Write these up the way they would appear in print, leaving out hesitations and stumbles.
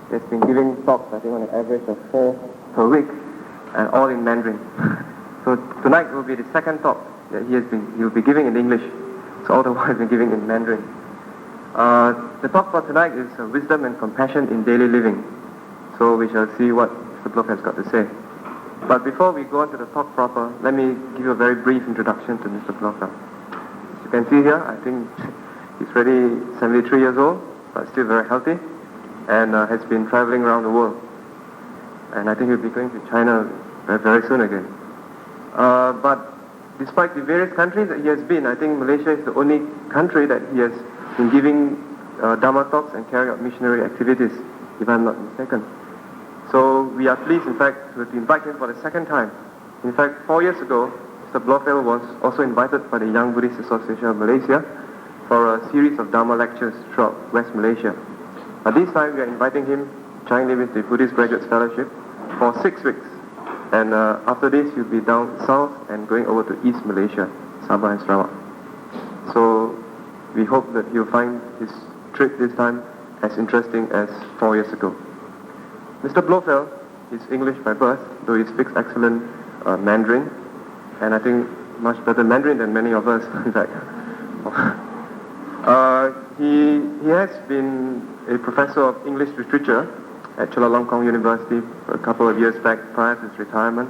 He has been giving talks, I think, on an average of 4 per week, and all in Mandarin. So tonight will be the second talk that he will be giving in English. So all the while he's been giving in Mandarin. The talk for tonight is wisdom and compassion in daily living. So we shall see what Mr. Blofeld has got to say. But before we go on to the talk proper, let me give you a very brief introduction to Mr. Blofeld. As you can see here, I think he's already 73 years old, but still very healthy, and has been traveling around the world. And I think he'll be going to China very, very soon again. But despite the various countries that he has been, I think Malaysia is the only country that he has been giving Dharma talks and carrying out missionary activities, if I'm not mistaken. So we are pleased, in fact, to invite him for the second time. In fact, 4 years ago, Mr. Blofeld was also invited by the Young Buddhist Association of Malaysia for a series of Dharma lectures throughout West Malaysia. But this time we are inviting him to join him with the Buddhist Graduates Fellowship for 6 weeks. And after this, he'll be down south and going over to East Malaysia, Sabah and Sarawak. So we hope that he'll find his trip this time as interesting as 4 years ago. Mr. Blofeld is English by birth, though he speaks excellent Mandarin, and I think much better Mandarin than many of us, in fact. He has been a professor of English literature at Chulalongkorn University for a couple of years back prior to his retirement,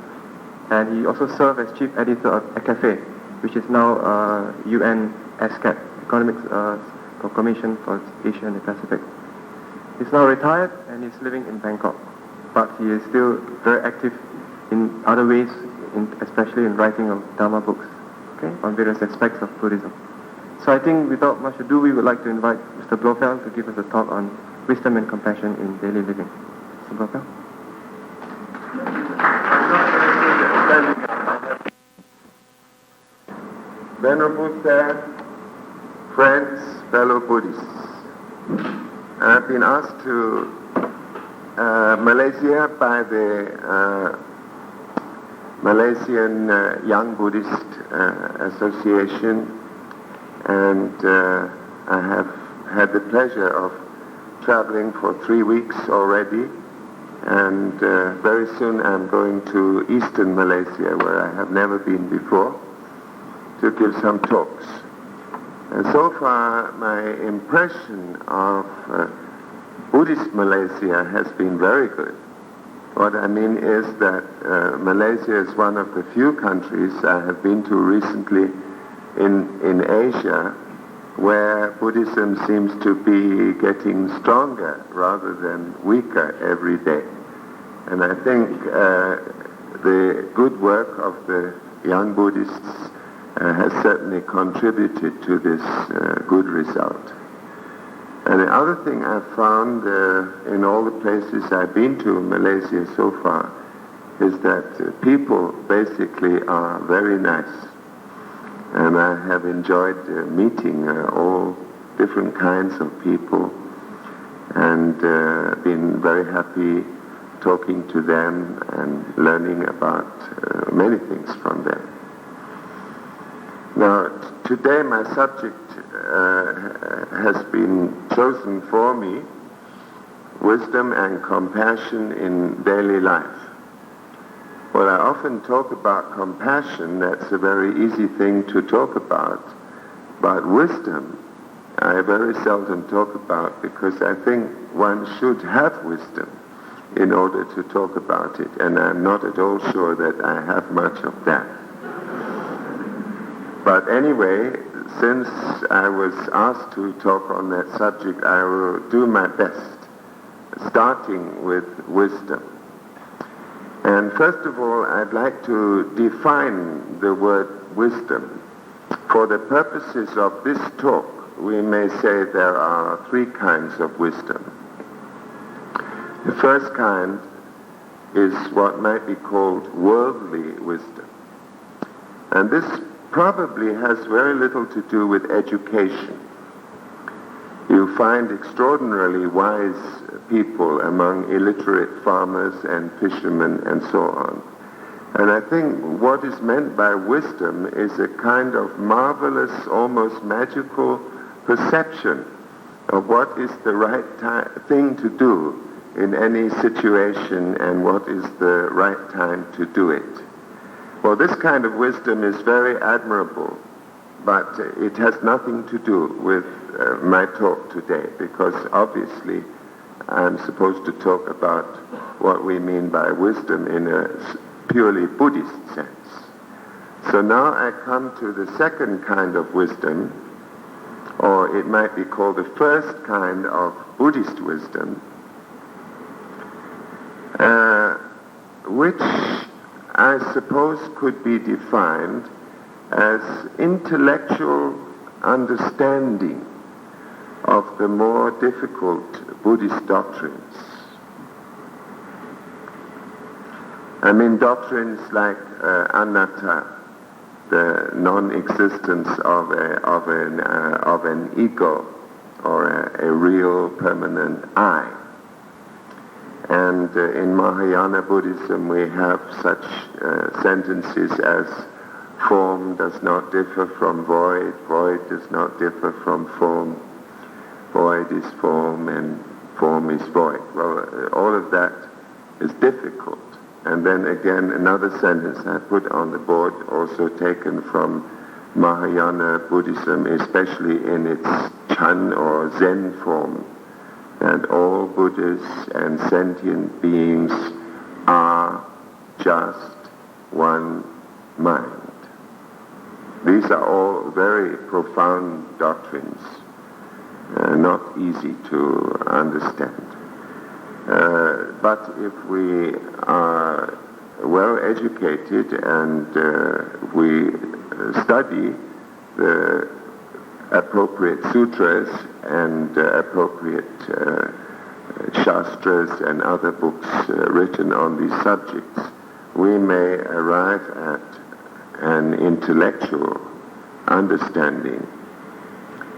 and he also served as chief editor of ECAFE, which is now UN ESCAP, Economic Commission for Asia and the Pacific. He's now retired and he's living in Bangkok, but he is still very active in other ways, especially in writing of Dharma books, okay, on various aspects of Buddhism. So I think without much ado, we would like to invite Mr. Blofeld to give us a talk on wisdom and compassion in daily living. Mr. Blofeld? Venerable Sir, friends, fellow Buddhists, I've been asked to Malaysia by the Malaysian Young Buddhist Association, and I have had the pleasure of traveling for 3 weeks already, and very soon I'm going to Eastern Malaysia, where I have never been before, to give some talks. And so far, my impression of Buddhist Malaysia has been very good. What I mean is that Malaysia is one of the few countries I have been to recently in Asia where Buddhism seems to be getting stronger rather than weaker every day. And I think the good work of the young Buddhists has certainly contributed to this good result. And the other thing I've found in all the places I've been to in Malaysia so far is that people basically are very nice. And I have enjoyed meeting all different kinds of people and been very happy talking to them and learning about many things from them. Now, today my subject has been chosen for me, wisdom and compassion in daily life. Well, I often talk about compassion, that's a very easy thing to talk about, but wisdom I very seldom talk about because I think one should have wisdom in order to talk about it, and I'm not at all sure that I have much of that. But anyway, since I was asked to talk on that subject, I will do my best, starting with wisdom. And first of all, I'd like to define the word wisdom. For the purposes of this talk, we may say there are 3 kinds of wisdom. The first kind is what might be called worldly wisdom. And this probably has very little to do with education. You find extraordinarily wise people among illiterate farmers and fishermen and so on. And I think what is meant by wisdom is a kind of marvelous, almost magical perception of what is the right thing to do in any situation and what is the right time to do it. Well, this kind of wisdom is very admirable, but it has nothing to do with my talk today, because obviously I'm supposed to talk about what we mean by wisdom in a purely Buddhist sense. So now I come to the second kind of wisdom, or it might be called the first kind of Buddhist wisdom, which I suppose could be defined as intellectual understanding of the more difficult Buddhist doctrines. I mean doctrines like anatta, the non-existence of an ego or a real permanent I. And in Mahayana Buddhism we have such sentences as form does not differ from void, void does not differ from form, void is form and form is void. Well, all of that is difficult. And then again, another sentence I put on the board, also taken from Mahayana Buddhism, especially in its Chan or Zen form, that all Buddhas and sentient beings are just one mind. These are all very profound doctrines, not easy to understand. But if we are well educated and we study the appropriate sutras and appropriate shastras and other books written on these subjects, we may arrive at an intellectual understanding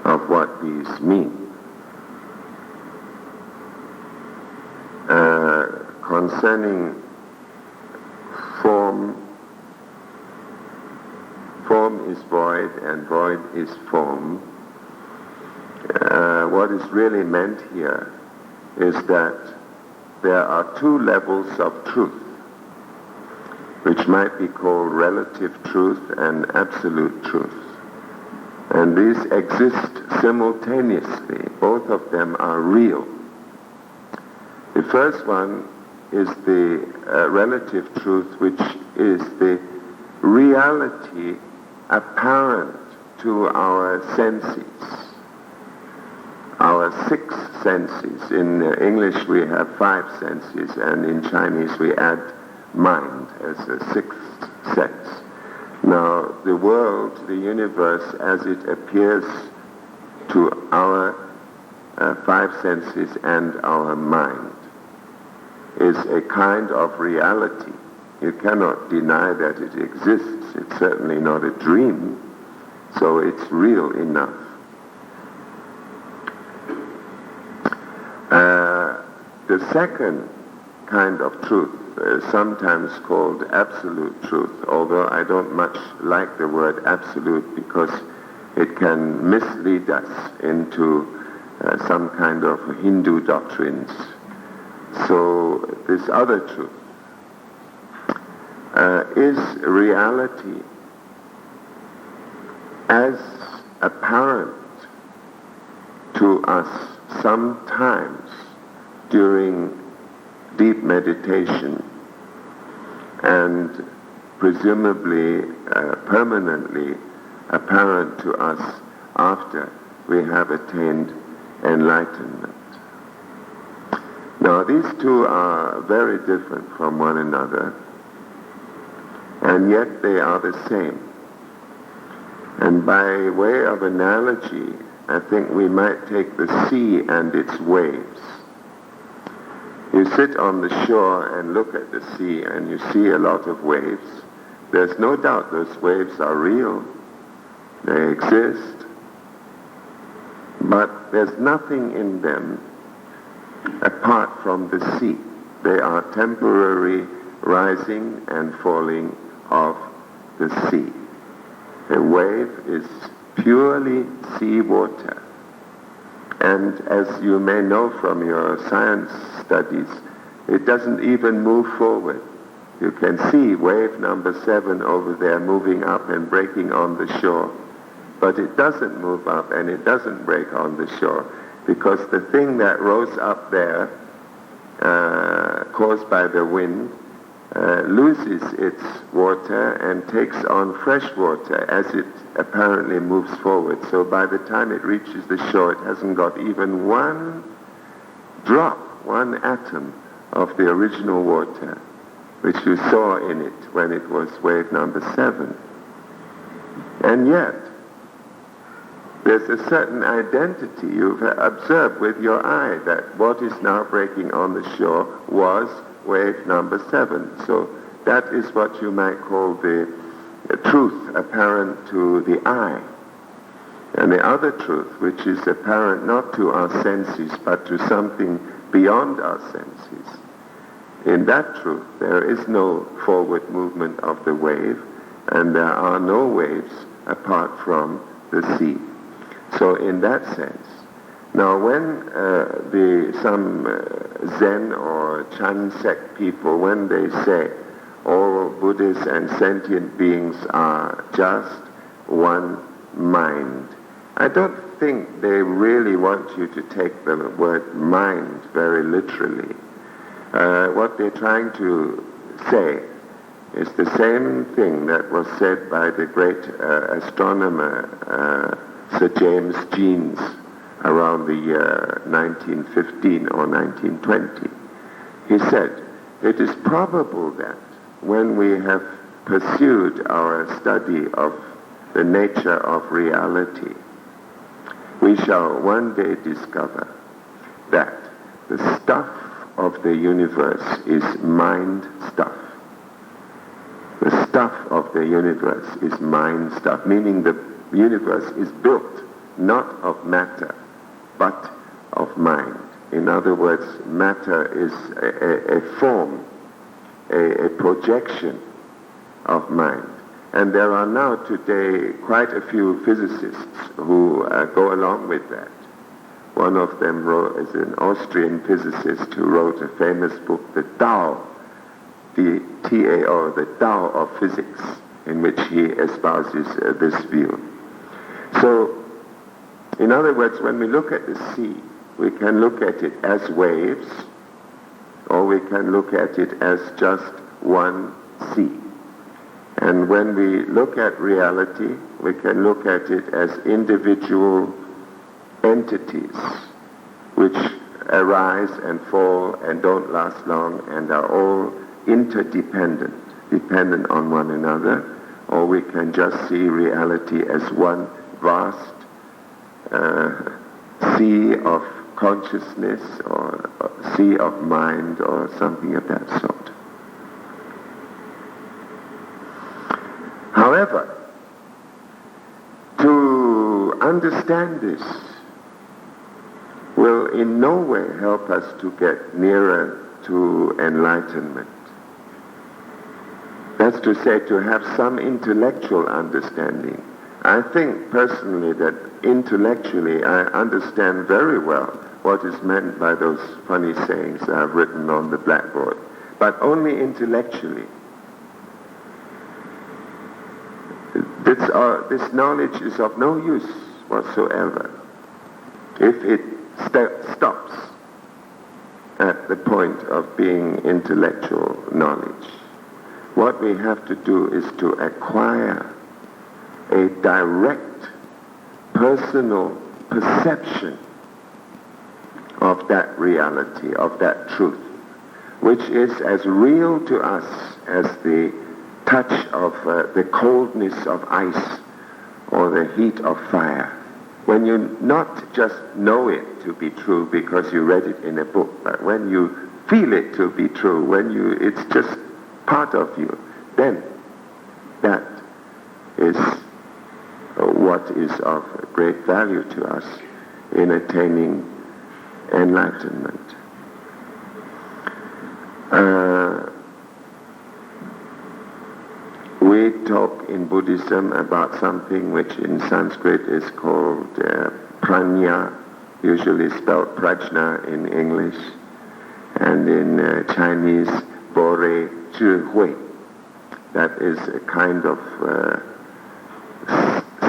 of what these mean. Concerning form is void and void is form. What is really meant here is that there are two levels of truth, which might be called relative truth and absolute truth. And these exist simultaneously. Both of them are real. The first one is the relative truth, which is the reality apparent to our senses, our six senses. In English we have five senses, and in Chinese we add mind as a sixth sense. Now, the world, the universe, as it appears to our five senses and our mind, is a kind of reality. You cannot deny that it exists. It's certainly not a dream, so it's real enough. The second kind of truth is sometimes called absolute truth, although I don't much like the word absolute because it can mislead us into some kind of Hindu doctrines. So this other truth is reality as apparent to us sometimes during deep meditation and presumably permanently apparent to us after we have attained enlightenment. Now, these two are very different from one another, and yet they are the same. And by way of analogy, I think we might take the sea and its waves. You sit on the shore and look at the sea and you see a lot of waves. There's no doubt those waves are real. They exist. But there's nothing in them apart from the sea. They are temporary rising and falling of the sea. A wave is purely sea water. And as you may know from your science studies, it doesn't even move forward. You can see wave number 7 over there moving up and breaking on the shore. But it doesn't move up and it doesn't break on the shore, because the thing that rose up there, caused by the wind, loses its water and takes on fresh water as it apparently moves forward. So by the time it reaches the shore, it hasn't got even one drop, one atom of the original water, which you saw in it when it was wave number 7. And yet, there's a certain identity you've observed with your eye, that what is now breaking on the shore was wave number 7. So that is what you might call the truth apparent to the eye. And the other truth, which is apparent not to our senses, but to something beyond our senses. In that truth, there is no forward movement of the wave, and there are no waves apart from the sea. So in that sense, now when some Zen or Chan sect people, when they say all Buddhists and sentient beings are just one mind, I don't think they really want you to take the word mind very literally. What they're trying to say is the same thing that was said by the great astronomer Sir James Jeans around the year 1915 or 1920. He said, it is probable that when we have pursued our study of the nature of reality, we shall one day discover that the stuff of the universe is mind stuff. The stuff of the universe is mind stuff, meaning the universe is built not of matter, but of mind. In other words, matter is a form, a projection of mind. And there are now today quite a few physicists who go along with that. One of them is an Austrian physicist who wrote a famous book, the Tao, the T-A-O, the Tao of Physics, in which he espouses this view. So, in other words, when we look at the sea, we can look at it as waves, or we can look at it as just one sea. And when we look at reality, we can look at it as individual entities which arise and fall and don't last long and are all interdependent, dependent on one another, or we can just see reality as one vast sea of consciousness or sea of mind or something of that sort. However, to understand this will in no way help us to get nearer to enlightenment. That's to say, to have some intellectual understanding. I think personally that intellectually I understand very well what is meant by those funny sayings I've written on the blackboard, but only intellectually. This knowledge is of no use whatsoever if it stops at the point of being intellectual knowledge. What we have to do is to acquire a direct personal perception of that reality, of that truth, which is as real to us as the touch of the coldness of ice or the heat of fire. When you not just know it to be true because you read it in a book, but when you feel it to be true, it's just part of you, then that is what is of great value to us in attaining enlightenment. We talk in Buddhism about something which in Sanskrit is called prajna, usually spelled prajna in English, and in Chinese, Bore Zhi Hui. That is a kind of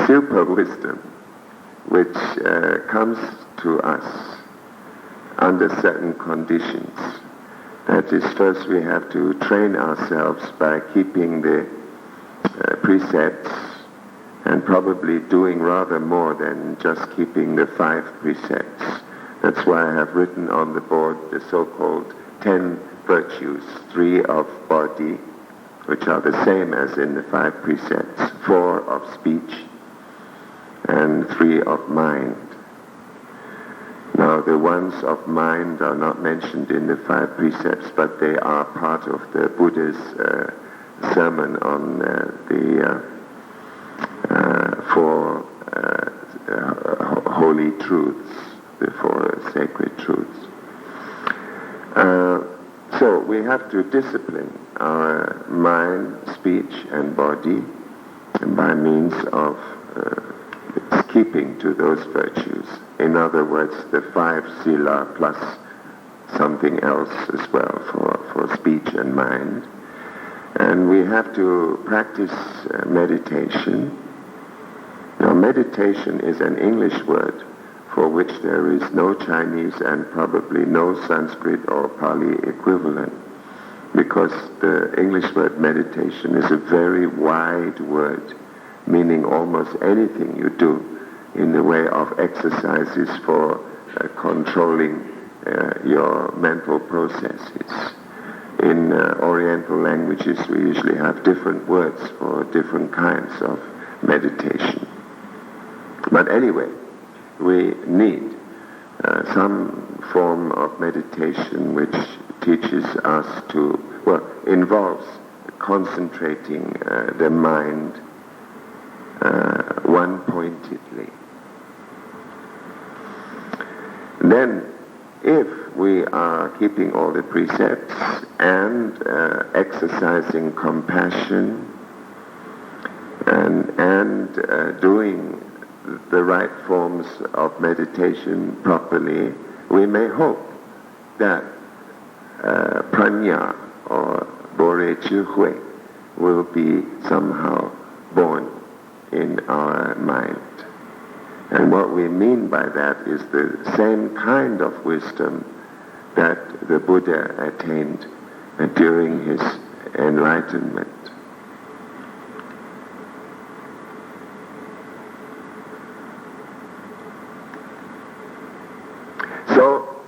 super wisdom which comes to us under certain conditions. That is, first we have to train ourselves by keeping the precepts and probably doing rather more than just keeping the 5 precepts. That's why I have written on the board the so-called 10 virtues, 3 of body, which are the same as in the 5 precepts, 4 of speech, and 3 of mind. Now, the ones of mind are not mentioned in the 5 precepts, but they are part of the Buddha's sermon on the 4 holy truths, the 4 sacred truths. So we have to discipline our mind, speech, and body by means of keeping to those virtues. In other words, the 5 sila plus something else as well for speech and mind. And we have to practice meditation. Now, meditation is an English word for which there is no Chinese and probably no Sanskrit or Pali equivalent, because the English word meditation is a very wide word, meaning almost anything you do in the way of exercises for controlling your mental processes. In Oriental languages, we usually have different words for different kinds of meditation. But anyway, we need some form of meditation which teaches us to, involves concentrating the mind one-pointedly. Then, if we are keeping all the precepts and exercising compassion and doing the right forms of meditation properly, we may hope that prajna or Bore Zhi Hui will be somehow born in our mind. And what we mean by that is the same kind of wisdom that the Buddha attained during his enlightenment. So,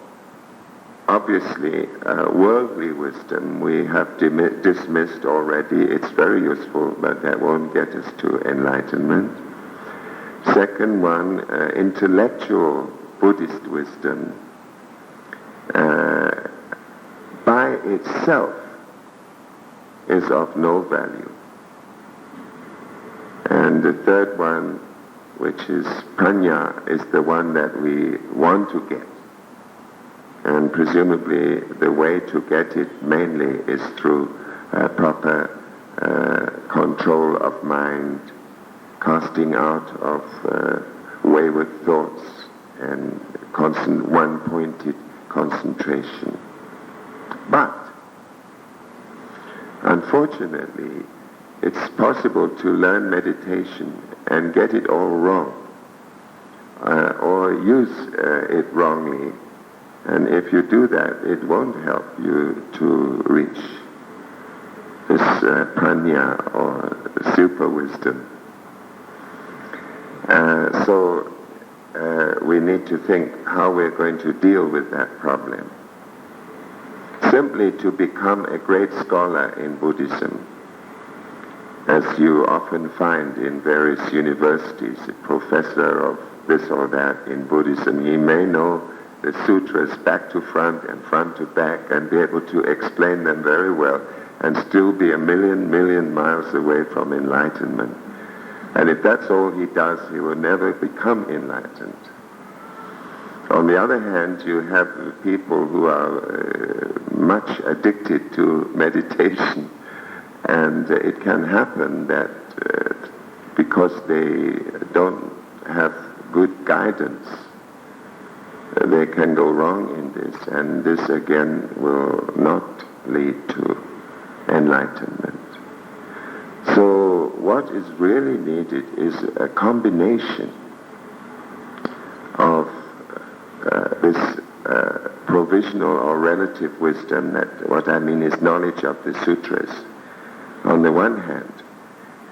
obviously, worldly wisdom we have dismissed already. It's very useful, but that won't get us to enlightenment. Second one, intellectual Buddhist wisdom by itself is of no value. And the third one, which is prajna, is the one that we want to get. And presumably the way to get it mainly is through proper control of mind, casting out of wayward thoughts, and one-pointed concentration. But, unfortunately, it's possible to learn meditation and get it all wrong, or use it wrongly. And if you do that, it won't help you to reach this prajna or super wisdom. So we need to think how we're going to deal with that problem. Simply to become a great scholar in Buddhism, as you often find in various universities, a professor of this or that in Buddhism, he may know the sutras back to front and front to back and be able to explain them very well and still be a million miles away from enlightenment. And if that's all he does, he will never become enlightened. On the other hand, you have people who are much addicted to meditation, and it can happen that because they don't have good guidance, they can go wrong in this, and this again will not lead to enlightenment. So what is really needed is a combination of this provisional or relative wisdom, that what I mean is knowledge of the sutras on the one hand,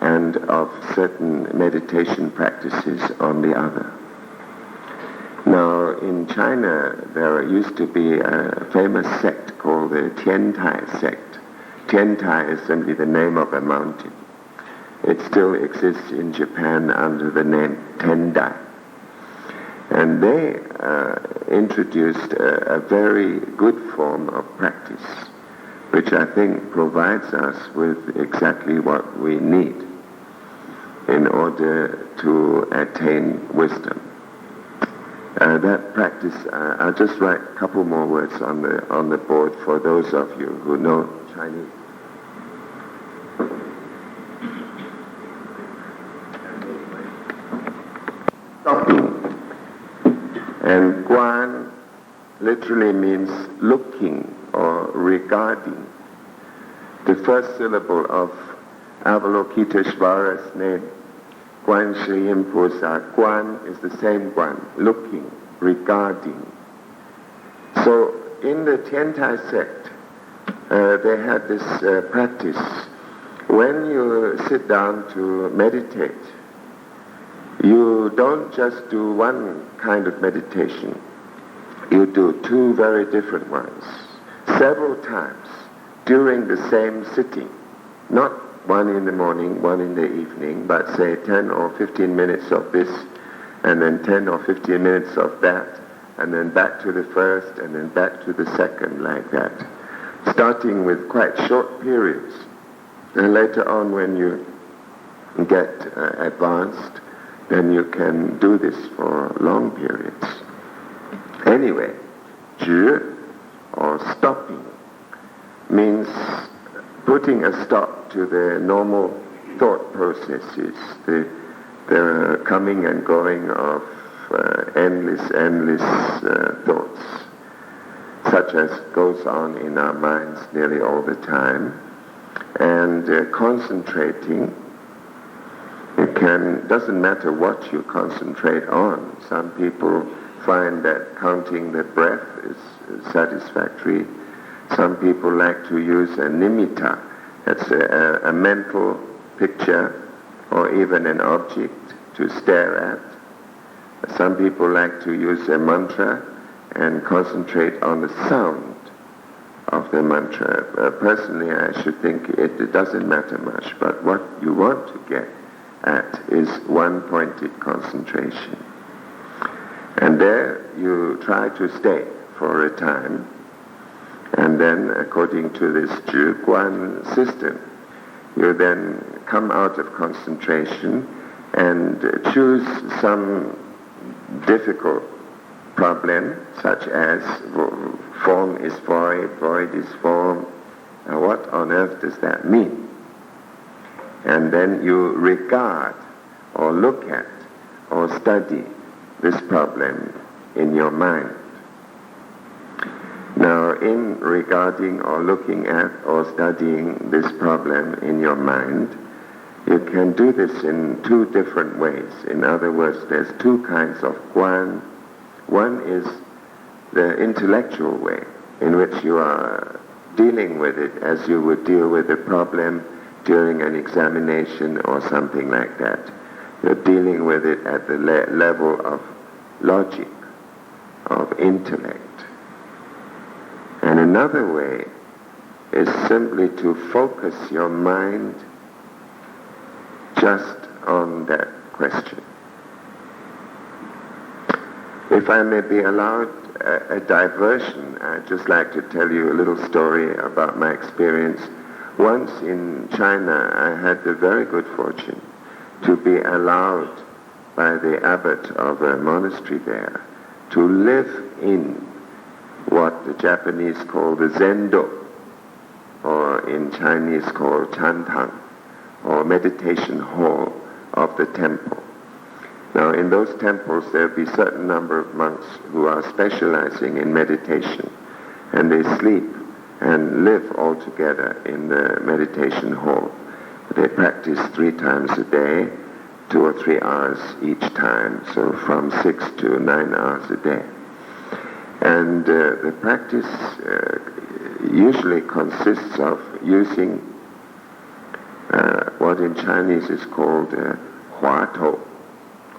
and of certain meditation practices on the other. Now, in China, there used to be a famous sect called the Tiantai sect. Tiantai is simply the name of a mountain. It still exists in Japan under the name Tendai. And they introduced a very good form of practice, which I think provides us with exactly what we need in order to attain wisdom. That practice, I'll just write a couple more words on the board for those of you who know Chinese. Stopping. And Guan literally means looking or regarding. The first syllable of Avalokiteshvara's name, Guan Shi Yin Pusa, Guan is the same Guan, looking, regarding. So in the Tiantai sect, they had this practice. When you sit down to meditate, you don't just do one kind of meditation. You do two very different ones, several times during the same sitting. Not one in the morning, one in the evening, but say 10 or 15 minutes of this, and then 10 or 15 minutes of that, and then back to the first, and then back to the second, like that. Starting with quite short periods. And later on, when you get advanced, then you can do this for long periods. Anyway, 止, or stopping, means putting a stop to the normal thought processes, the coming and going of endless thoughts, such as goes on in our minds nearly all the time, and concentrating. Doesn't matter what you concentrate on. Some people find that counting the breath is satisfactory. Some people like to use a nimitta, that's a mental picture or even an object to stare at. Some people like to use a mantra and concentrate on the sound of the mantra. Personally, I should think it doesn't matter much, but what you want to get at is one-pointed concentration. And there you try to stay for a time, and then according to this Zhi Guan system, you then come out of concentration and choose some difficult problem, such as form is void, void is form. Now what on earth does that mean? And then you regard or look at or study this problem in your mind. Now, in regarding or looking at or studying this problem in your mind, you can do this in two different ways. In other words, there's two kinds of guan. One is the intellectual way, in which you are dealing with it as you would deal with a problem during an examination or something like that. You're dealing with it at the level of logic, of intellect. And another way is simply to focus your mind just on that question. If I may be allowed a diversion, I'd just like to tell you a little story about my experience. Once in China, I had the very good fortune to be allowed by the abbot of a monastery there to live in what the Japanese call the zendo, or in Chinese called chantang, or meditation hall of the temple. Now in those temples there'll be a certain number of monks who are specializing in meditation, and they sleep and live all together in the meditation hall. They practice 3 times a day, 2 or 3 hours each time, so from 6 to 9 hours a day. And the practice usually consists of using what in Chinese is called huatou.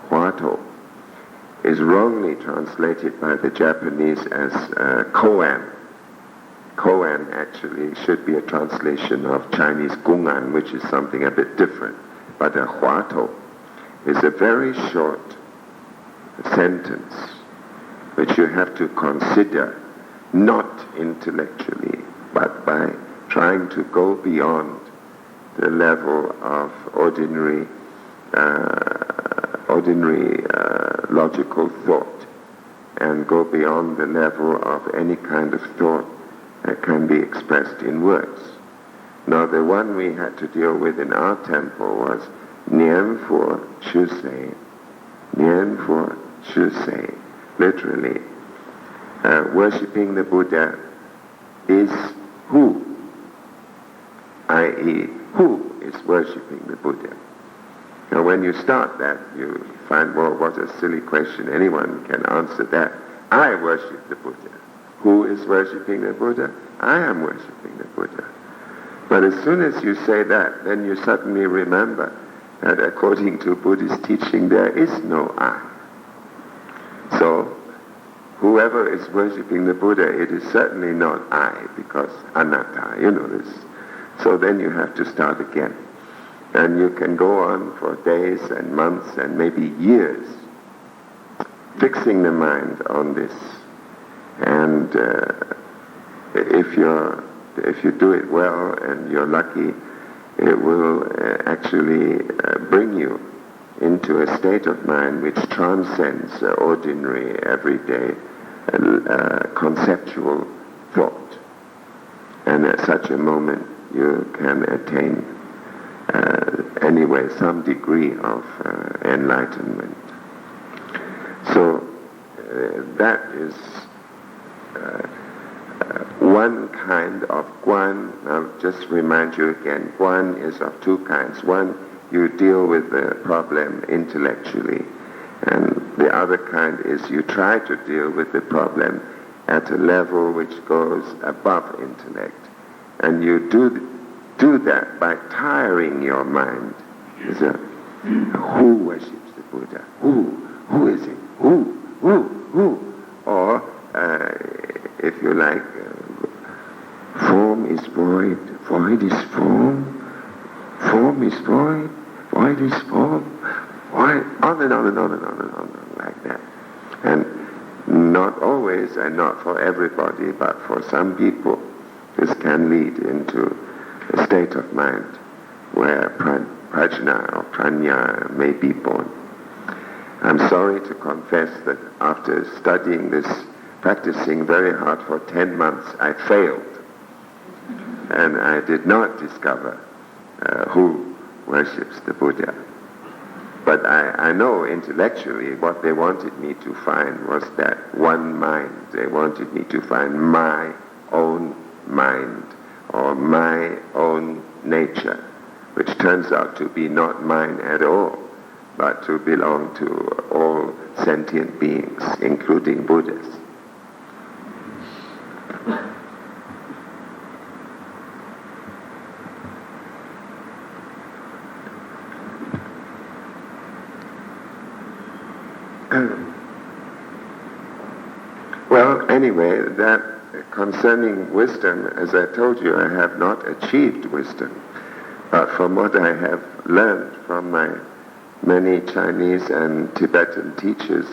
Huatou is wrongly translated by the Japanese as koan. Koan actually should be a translation of Chinese gungan, which is something a bit different. But a huatou is a very short sentence which you have to consider, not intellectually, but by trying to go beyond the level of ordinary logical thought, and go beyond the level of any kind of thought that can be expressed in words. Now, the one we had to deal with in our temple was Nian Fu Shu Sei. Nian Fu Shu Sei. Literally, worshipping the Buddha is who, i.e., who is worshipping the Buddha? Now, when you start that, you find, well, what a silly question. Anyone can answer that. I worship the Buddha. Who is worshipping the Buddha? I am worshipping the Buddha. But as soon as you say that, then you suddenly remember that according to Buddhist teaching, there is no I. So, whoever is worshipping the Buddha, it is certainly not I, because anatta, you know this. So then you have to start again. And you can go on for days and months and maybe years, fixing the mind on this. And if you do it well and you're lucky, it will actually bring you into a state of mind which transcends ordinary, everyday, conceptual thought. And at such a moment, you can attain anyway some degree of enlightenment. So that is one kind of guan. I'll just remind you again, guan is of 2 kinds. One, you deal with the problem intellectually, and the other kind is you try to deal with the problem at a level which goes above intellect. And you do that by tiring your mind. Who worships the Buddha? Who is it? Who? Or, if you like, form is void, void is form is void, void is form, void, on and on and on and on and on, like that. And not always, and not for everybody, but for some people, this can lead into a state of mind where prajna or pranya may be born. I'm sorry to confess that after studying this, practicing very hard for 10 months, I failed. And I did not discover who worships the Buddha. But I know intellectually what they wanted me to find was that one mind. They wanted me to find my own mind or my own nature, which turns out to be not mine at all, but to belong to all sentient beings, including Buddhas. Well, anyway, that concerning wisdom, as I told you, I have not achieved wisdom. But from what I have learned from my many Chinese and Tibetan teachers,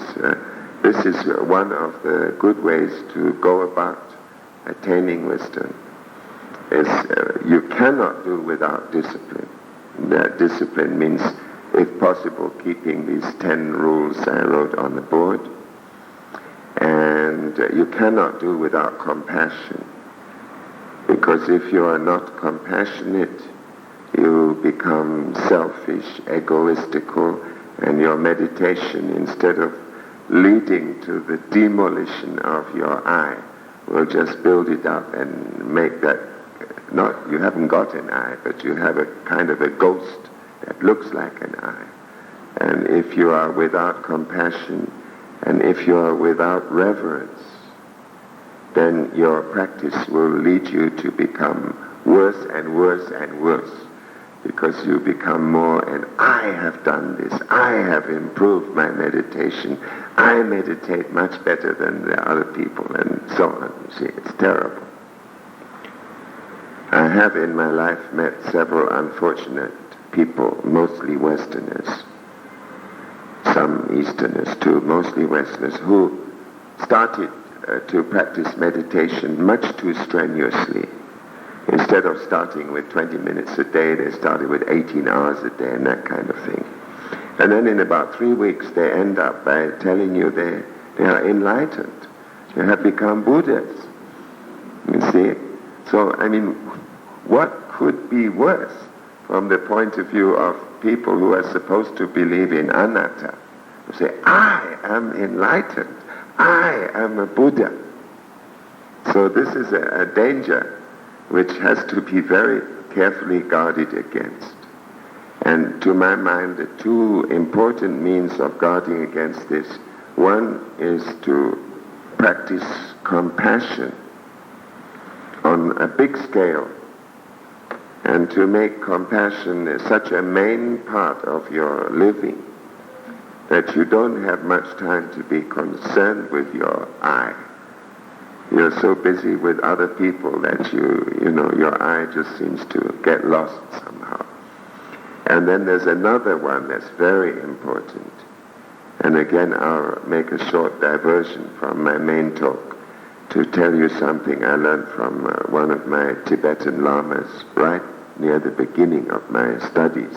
this is one of the good ways to go about attaining wisdom. You cannot do without discipline. That discipline means, if possible, keeping these 10 rules I wrote on the board. And you cannot do without compassion. Because if you are not compassionate, you become selfish, egoistical, And your meditation, instead of leading to the demolition of your I, will just build it up and make that, not, you haven't got an I, but you have a kind of a ghost that looks like an I. And if you are without compassion, and if you are without reverence, then your practice will lead you to become worse and worse and worse, because you become more, and I have done this, I have improved my meditation, I meditate much better than the other people, and so on. You see, it's terrible. I have in my life met several unfortunate people, mostly Westerners, some Easterners too, mostly Westerners, who started to practice meditation much too strenuously. Instead of starting with 20 minutes a day, they started with 18 hours a day and that kind of thing. And then in about 3 weeks, they end up by telling you they are enlightened. They have become Buddhas. You see? So, I mean, what could be worse from the point of view of people who are supposed to believe in anatta? Who say, I am enlightened. I am a Buddha. So this is a danger which has to be very carefully guarded against. And to my mind, the two important means of guarding against this, one is to practice compassion on a big scale, and to make compassion such a main part of your living that you don't have much time to be concerned with your I. You're so busy with other people that you know, your I just seems to get lost somehow. And then there's another one that's very important. And again, I'll make a short diversion from my main talk to tell you something I learned from one of my Tibetan lamas right near the beginning of my studies.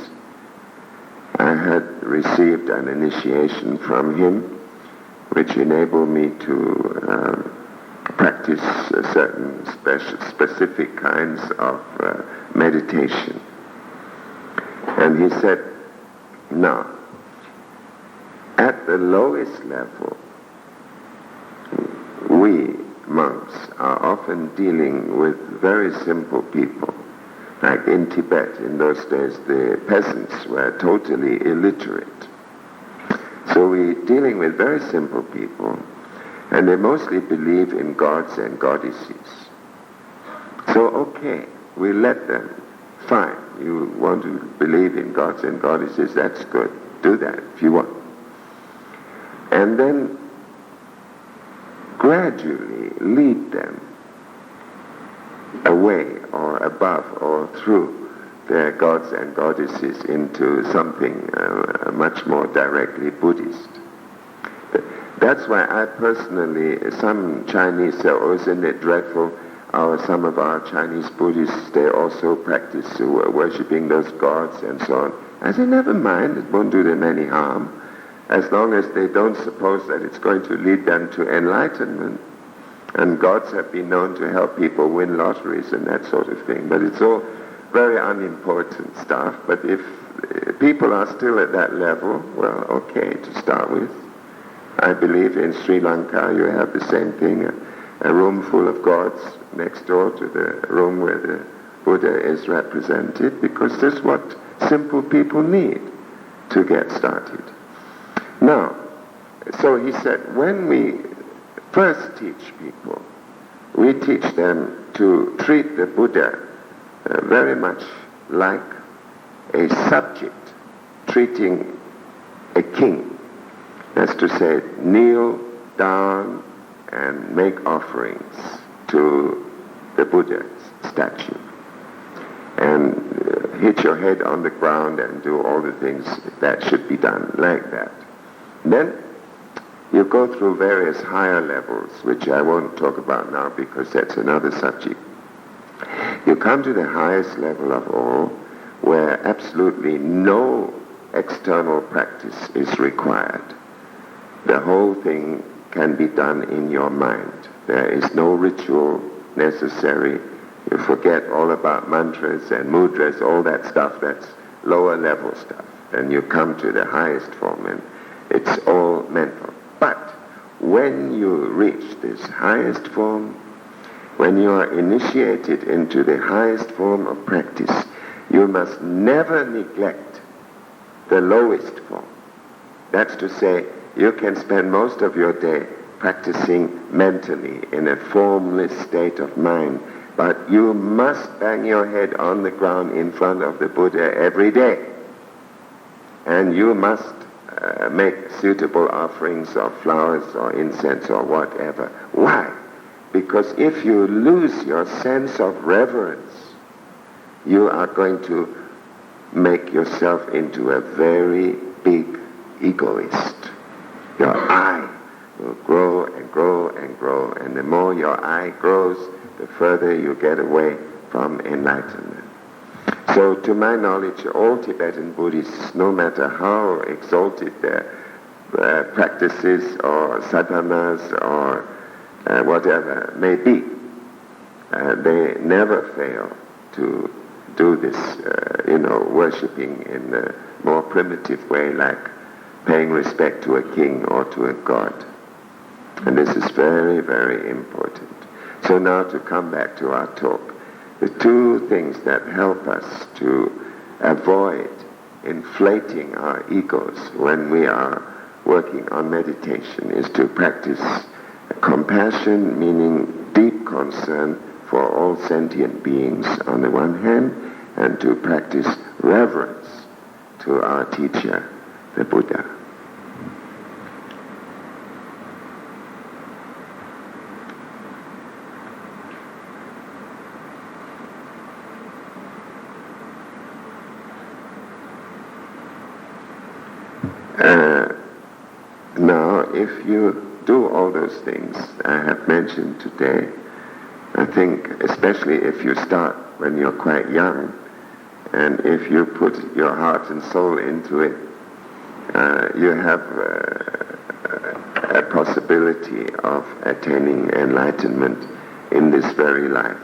I had received an initiation from him which enabled me to practice certain specific kinds of meditation. And he said, now, at the lowest level, we monks are often dealing with very simple people. Like in Tibet, in those days, the peasants were totally illiterate. So we're dealing with very simple people, and they mostly believe in gods and goddesses. So, okay, we let them. Fine, you want to believe in gods and goddesses, that's good. Do that if you want. And then gradually lead them away or above or through their gods and goddesses into something much more directly Buddhist. That's why I personally, some Chinese say, oh, isn't it dreadful? Some of our Chinese Buddhists, they also practice worshipping those gods and so on. I say, never mind, it won't do them any harm, as long as they don't suppose that it's going to lead them to enlightenment. And gods have been known to help people win lotteries and that sort of thing. But it's all very unimportant stuff. But if people are still at that level, well, okay, to start with. I believe in Sri Lanka you have the same thing, a room full of gods next door to the room where the Buddha is represented, because that's what simple people need to get started. Now, so he said, when we first teach people, we teach them to treat the Buddha very much like a subject treating a king. That's to say, kneel down and make offerings to the Buddha's statue. And hit your head on the ground and do all the things that should be done like that. Then you go through various higher levels, which I won't talk about now because that's another subject. You come to the highest level of all, where absolutely no external practice is required. The whole thing can be done in your mind. There is no ritual necessary. You forget all about mantras and mudras, all that stuff, that's lower level stuff. and you come to the highest form, and it's all mental. But when you reach this highest form, when you are initiated into the highest form of practice, you must never neglect the lowest form. That's to say, you can spend most of your day practicing mentally in a formless state of mind, but you must bang your head on the ground in front of the Buddha every day. And you must make suitable offerings of flowers or incense or whatever. Why? Because if you lose your sense of reverence, you are going to make yourself into a very big egoist. Your I will grow and grow and grow, and the more your I grows, the further you get away from enlightenment. So to my knowledge, all Tibetan Buddhists, no matter how exalted their practices or sadhanas or whatever may be, they never fail to do this, worshipping in a more primitive way, like paying respect to a king or to a god. And this is very, very important. So now to come back to our talk, the two things that help us to avoid inflating our egos when we are working on meditation is to practice compassion, meaning deep concern for all sentient beings on the one hand, and to practice reverence to our teacher, the Buddha. Now, if you do all those things I have mentioned today, I think especially if you start when you're quite young, and if you put your heart and soul into it, you have a possibility of attaining enlightenment in this very life.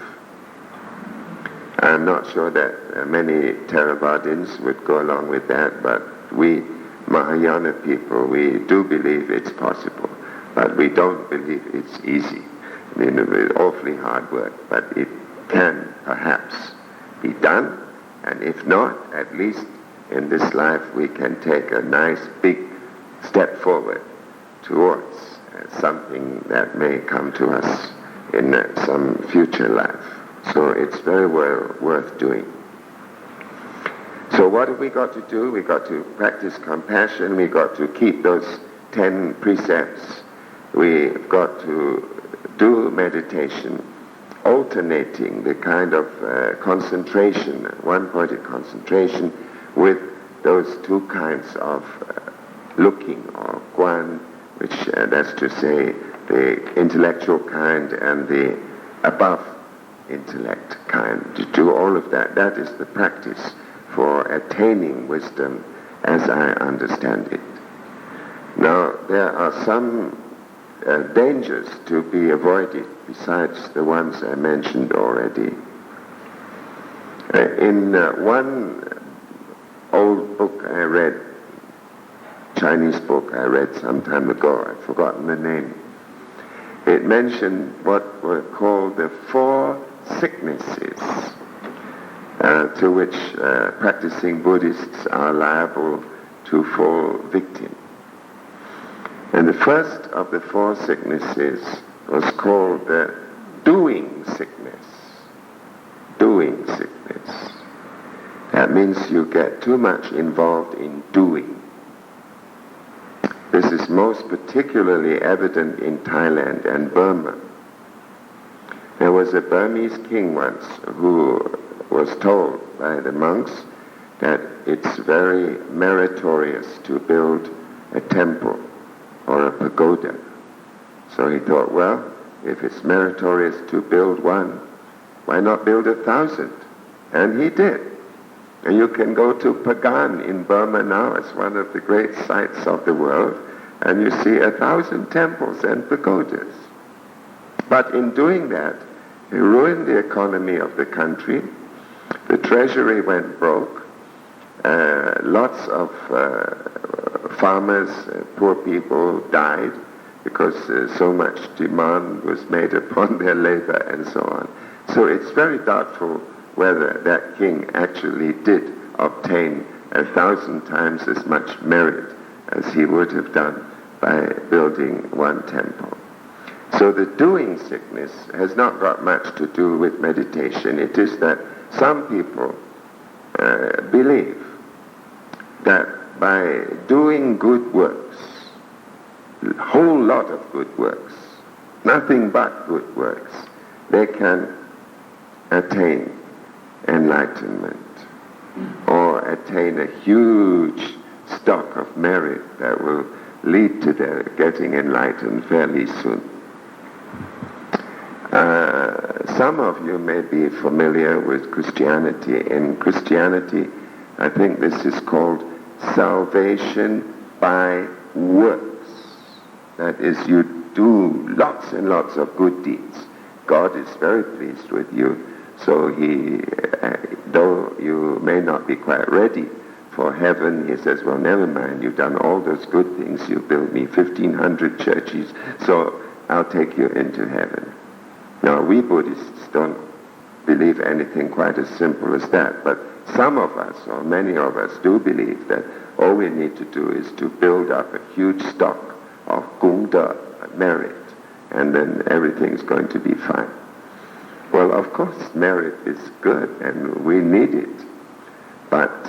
I'm not sure that many Theravadins would go along with that, but we Mahayana people, we do believe it's possible, but we don't believe it's easy. I mean, it's awfully hard work, but it can perhaps be done, and if not, at least in this life we can take a nice big step forward towards something that may come to us in some future life. So it's very well worth doing. So what have we got to do? We've got to practice compassion. We've got to keep those 10 precepts. We've got to do meditation, alternating the kind of concentration, one-pointed concentration, with those two kinds of looking, or guan, which that's to say the intellectual kind and the above intellect kind. To do all of that, that is the practice for attaining wisdom as I understand it. Now, there are some dangers to be avoided besides the ones I mentioned already. In one old book I read, Chinese book I read some time ago, I've forgotten the name, it mentioned what were called the 4 sicknesses to which practicing Buddhists are liable to fall victim. And the first of the 4 sicknesses was called the doing sickness. Doing sickness. That means you get too much involved in doing. This is most particularly evident in Thailand and Burma. There was a Burmese king once who was told by the monks that it's very meritorious to build a temple or a pagoda. So he thought, well, if it's meritorious to build one, why not build 1,000? And he did. And you can go to Pagan in Burma now. It's one of the great sites of the world. And you see 1,000 temples and pagodas. But in doing that, he ruined the economy of the country. The treasury went broke. Lots of farmers, poor people died because so much demand was made upon their labor and so on. So it's very doubtful whether that king actually did obtain 1,000 times as much merit as he would have done by building one temple. So the doing sickness has not got much to do with meditation. It is that some people believe that by doing good works, a whole lot of good works, nothing but good works, they can attain enlightenment or attain a huge stock of merit that will lead to their getting enlightened fairly soon. Some of you may be familiar with Christianity. In Christianity, I think this is called salvation by works. That is, you do lots and lots of good deeds. God is very pleased with you, so he, though you may not be quite ready for heaven, he says, well, never mind, you've done all those good things, you built me 1,500 churches, so I'll take you into heaven. Now, we Buddhists don't believe anything quite as simple as that, but some of us, or many of us, do believe that all we need to do is to build up a huge stock of gongde, merit, and then everything's going to be fine. Well, of course, merit is good, and we need it, but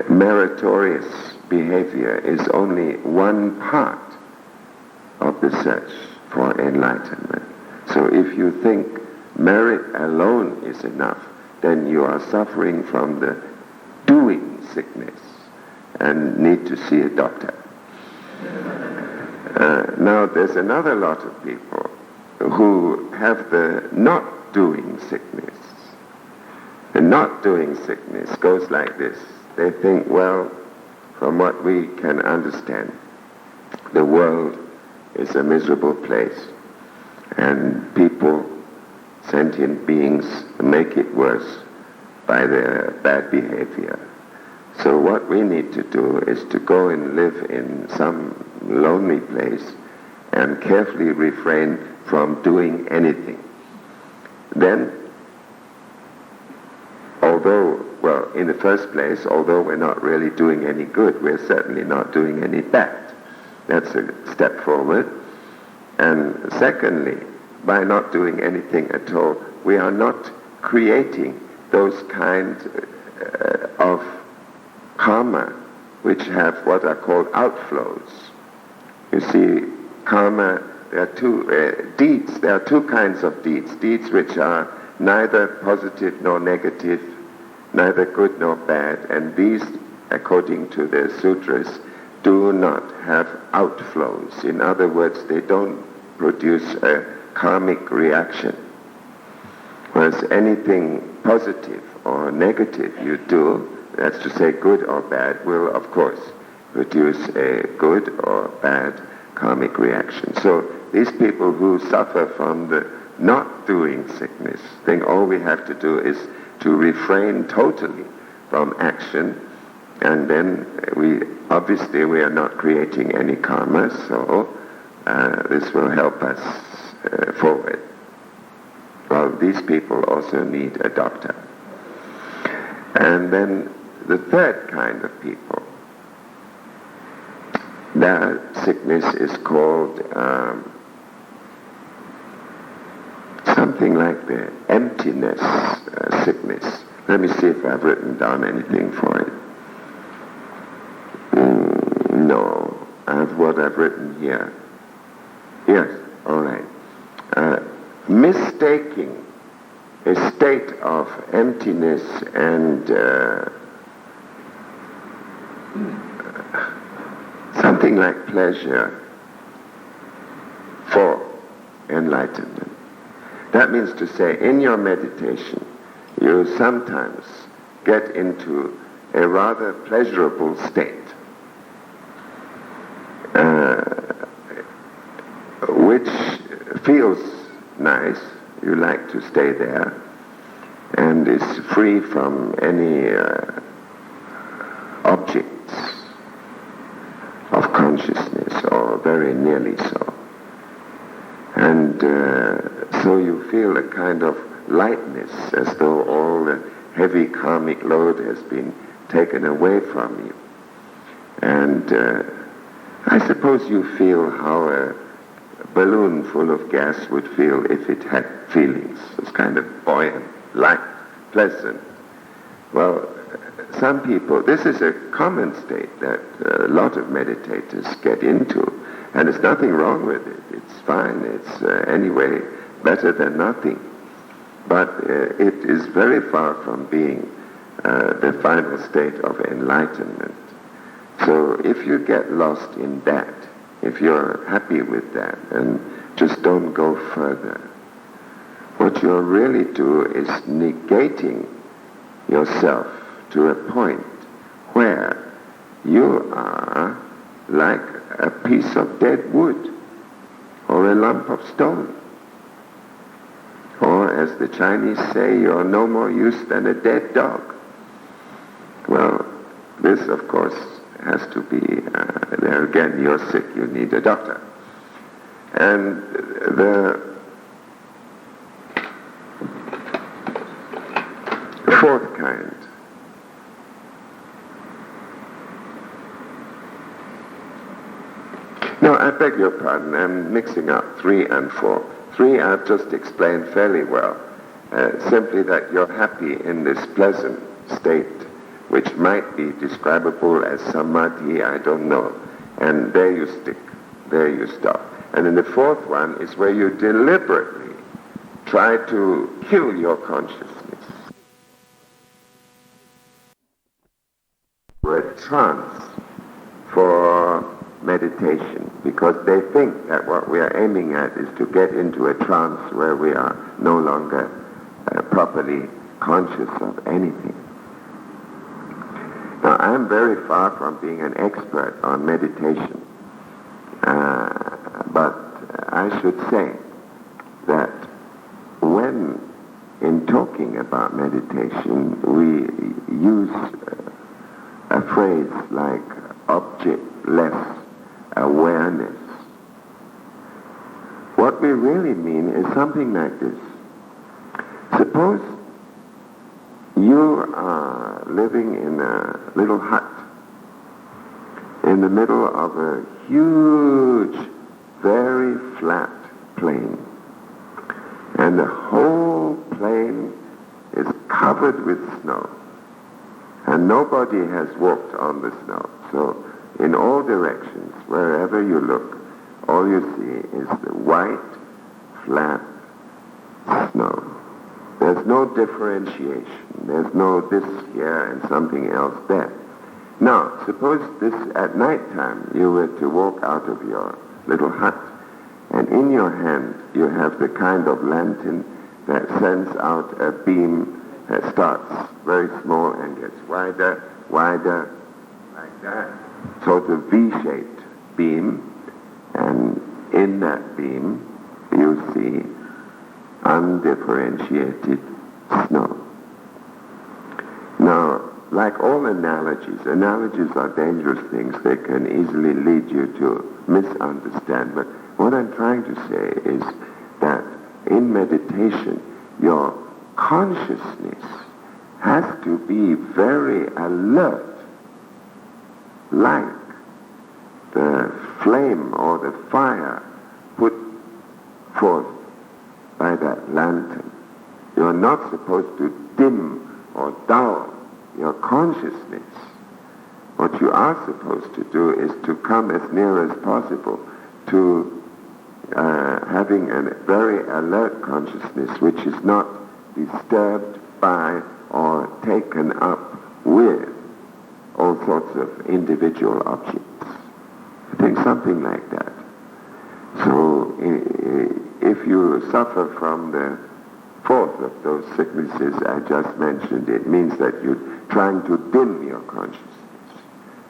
meritorious behavior is only one part of the search for enlightenment. So if you think merit alone is enough, then you are suffering from the doing sickness and need to see a doctor. Now there's another lot of people who have the not doing sickness. The not doing sickness goes like this. They think, well, from what we can understand, the world is a miserable place, and people, sentient beings, make it worse by their bad behavior. So what we need to do is to go and live in some lonely place and carefully refrain from doing anything. Then, well, in the first place, although we're not really doing any good, we're certainly not doing any bad. That's a step forward. And secondly, by not doing anything at all, we are not creating those kinds of karma which have what are called outflows. You see, karma, there are two deeds. There are two kinds of deeds. Deeds which are neither positive nor negative, neither good nor bad. And these, according to the sutras, do not have outflows. In other words, they don't produce a karmic reaction. Whereas anything positive or negative you do, that's to say good or bad, will of course produce a good or bad karmic reaction. So these people who suffer from the not doing sickness think all we have to do is to refrain totally from action, and then we are not creating any karma, so this will help us forward. Well, these people also need a doctor. And then the third kind of people, that sickness is called something like the emptiness sickness. Let me see if I've written down anything for it. No, I have what I've written here. Yes, all right. Mistaking a state of emptiness and something like pleasure for enlightenment. That means to say, in your meditation, you sometimes get into a rather pleasurable state, which feels nice. You like to stay there. and is free from any objects of consciousness, or very nearly so. And so you feel a kind of lightness, as though all the heavy karmic load has been taken away from you. And I suppose you feel how a balloon full of gas would feel if it had feelings. It's kind of buoyant, light, pleasant. Well, some people, this is a common state that a lot of meditators get into, and there's nothing wrong with it. It's fine. It's anyway better than nothing. But it is very far from being the final state of enlightenment. So if you get lost in that, if you're happy with that and just don't go further, what you'll really do is negating yourself to a point where you are like a piece of dead wood or a lump of stone. Or as the Chinese say, you're no more use than a dead dog. Well, this of course has to be, there again, you're sick, you need a doctor. And the fourth kind, no, I beg your pardon, I'm mixing up 3 and 4. 3 I've just explained fairly well, simply that you're happy in this pleasant state, which might be describable as samadhi, I don't know. And there you stick, there you stop. And then the fourth one is where you deliberately try to kill your consciousness. We're a trance for meditation, because they think that what we are aiming at is to get into a trance where we are no longer properly conscious of anything. Now, I'm very far from being an expert on meditation, but I should say that when, in talking about meditation, we use a phrase like objectless awareness, what we really mean is something like this. Suppose you are living in a little hut in the middle of a huge, very flat plain. And the whole plain is covered with snow. And nobody has walked on the snow. So in all directions, wherever you look, all you see is the white, flat snow. There's no differentiation. There's no this here and something else there. Now, suppose this at night time you were to walk out of your little hut, and in your hand you have the kind of lantern that sends out a beam that starts very small and gets wider, wider, like that. Sort of V-shaped beam, and in that beam you see undifferentiated snow. Now, like all analogies are dangerous things. They can easily lead you to misunderstand. But what I'm trying to say is that in meditation, your consciousness has to be very alert, like the flame or the fire put forth by that lantern. You're not supposed to dim or dull your consciousness. What you are supposed to do is to come as near as possible to having a very alert consciousness which is not disturbed by or taken up with all sorts of individual objects. I think something like that. So if you suffer from the fourth of those sicknesses I just mentioned, it means that you're trying to dim your consciousness.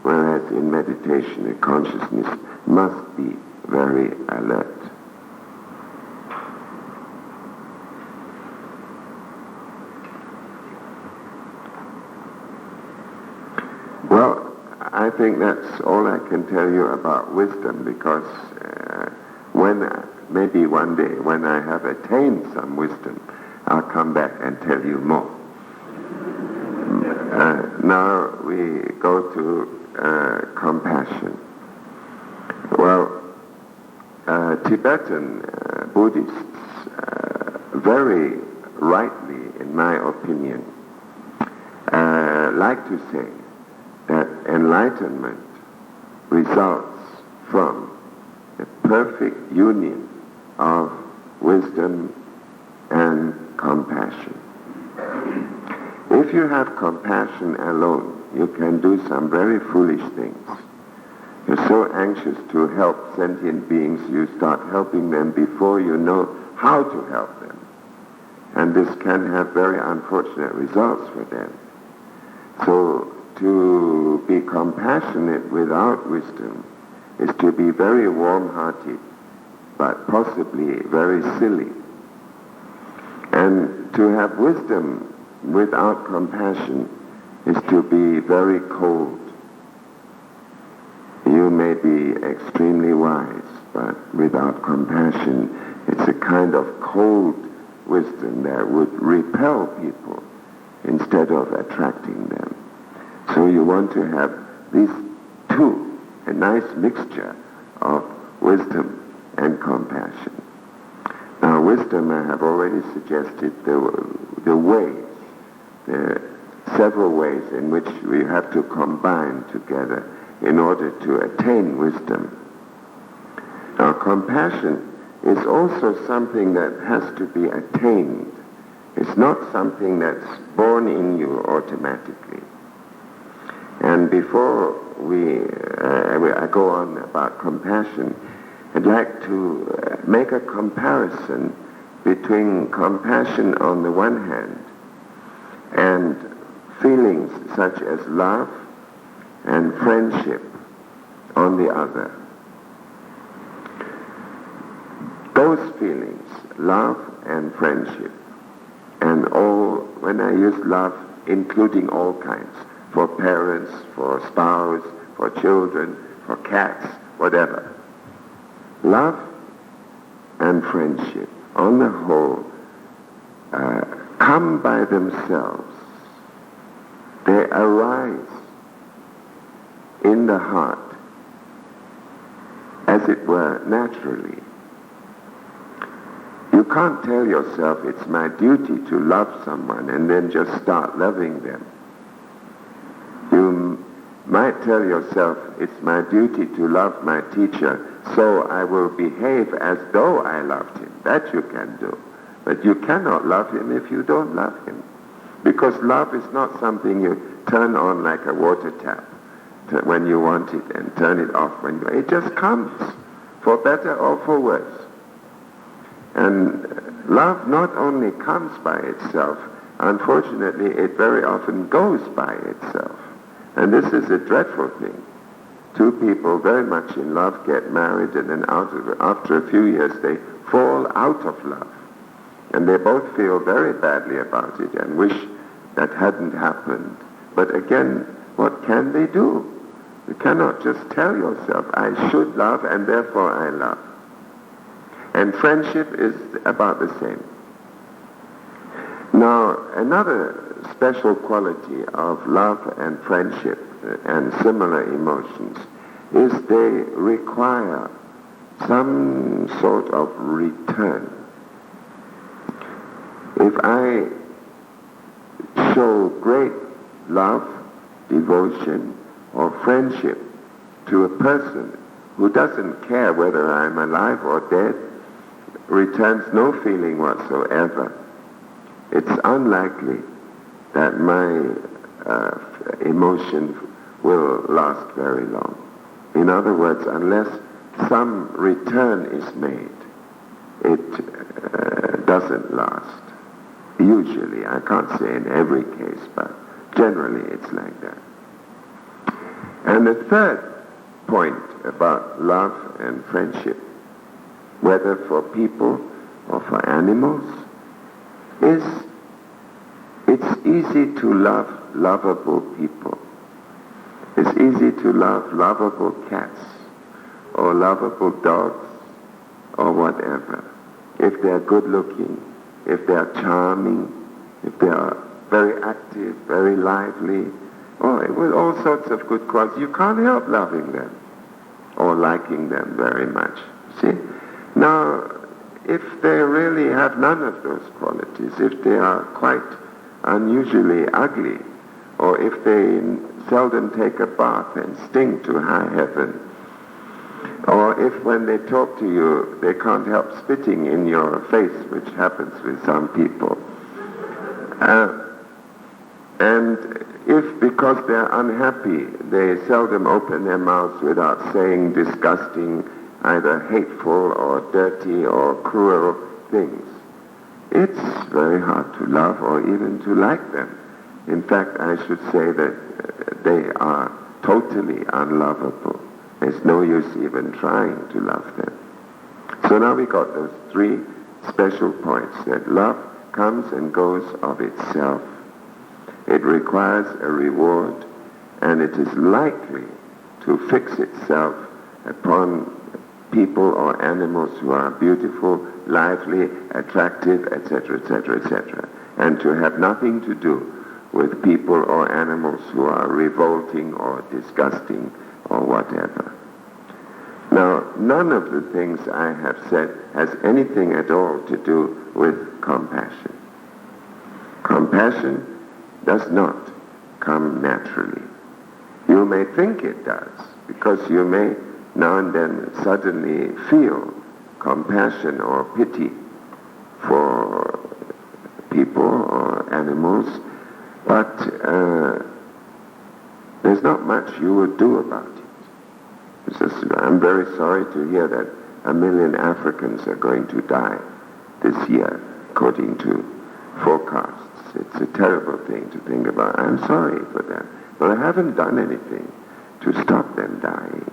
Whereas in meditation, the consciousness must be very alert. I think that's all I can tell you about wisdom, because maybe one day when I have attained some wisdom, I'll come back and tell you more. Now we go to compassion. Well, Tibetan Buddhists very rightly, in my opinion, like to say that enlightenment results from the perfect union of wisdom and compassion. If you have compassion alone, you can do some very foolish things. You're so anxious to help sentient beings, you start helping them before you know how to help them. And this can have very unfortunate results for them. So to be compassionate without wisdom is to be very warm-hearted, but possibly very silly. And to have wisdom without compassion is to be very cold. You may be extremely wise, but without compassion, it's a kind of cold wisdom that would repel people instead of attracting them. So you want to have these two, a nice mixture of wisdom and compassion. Now, wisdom, I have already suggested the ways, the several ways in which we have to combine together in order to attain wisdom. Now, compassion is also something that has to be attained. It's not something that's born in you automatically. And before I go on about compassion, I'd like to make a comparison between compassion on the one hand and feelings such as love and friendship on the other. Those feelings, love and friendship, and all, when I use love, including all kinds, for parents, for spouse, for children, for cats, whatever. Love and friendship, on the whole, come by themselves. They arise in the heart, as it were, naturally. You can't tell yourself it's my duty to love someone and then just start loving them. You might tell yourself it's my duty to love my teacher, so I will behave as though I loved him. That you can do. But you cannot love him if you don't love him. Because love is not something you turn on like a water tap when you want it and turn it off when you want it. It just comes, for better or for worse. And love not only comes by itself, unfortunately it very often goes by itself. And this is a dreadful thing. Two people very much in love get married, and then after a few years they fall out of love. And they both feel very badly about it and wish that hadn't happened. But again, what can they do? You cannot just tell yourself, I should love and therefore I love. And friendship is about the same. Now, another special quality of love and friendship and similar emotions is they require some sort of return. If I show great love, devotion, or friendship to a person who doesn't care whether I'm alive or dead, returns no feeling whatsoever, it's unlikely that my emotion will last very long. In other words, unless some return is made, it doesn't last. Usually, I can't say in every case, but generally it's like that. And the third point about love and friendship, whether for people or for animals, is it's easy to love lovable people. It's easy to love lovable cats or lovable dogs or whatever. If they're good looking, if they're charming, if they are very active, very lively, with all sorts of good qualities, you can't help loving them or liking them very much. See? Now, if they really have none of those qualities, if they are quite unusually ugly, or if they seldom take a bath and stink to high heaven, or if when they talk to you they can't help spitting in your face, which happens with some people, and if because they're unhappy they seldom open their mouths without saying disgusting, either hateful or dirty or cruel things, it's very hard to love or even to like them. In fact, I should say that they are totally unlovable. There's no use even trying to love them. So now we got those three special points, that love comes and goes of itself. It requires a reward, and it is likely to fix itself upon people or animals who are beautiful, lively, attractive, etc., etc., etc., and to have nothing to do with people or animals who are revolting or disgusting or whatever. Now, none of the things I have said has anything at all to do with compassion. Compassion does not come naturally. You may think it does, because you may now and then suddenly feel compassion or pity for people or animals, but there's not much you would do about it. It's just, I'm very sorry to hear that 1 million Africans are going to die this year, according to forecasts. It's a terrible thing to think about. I'm sorry for that, but I haven't done anything to stop them dying.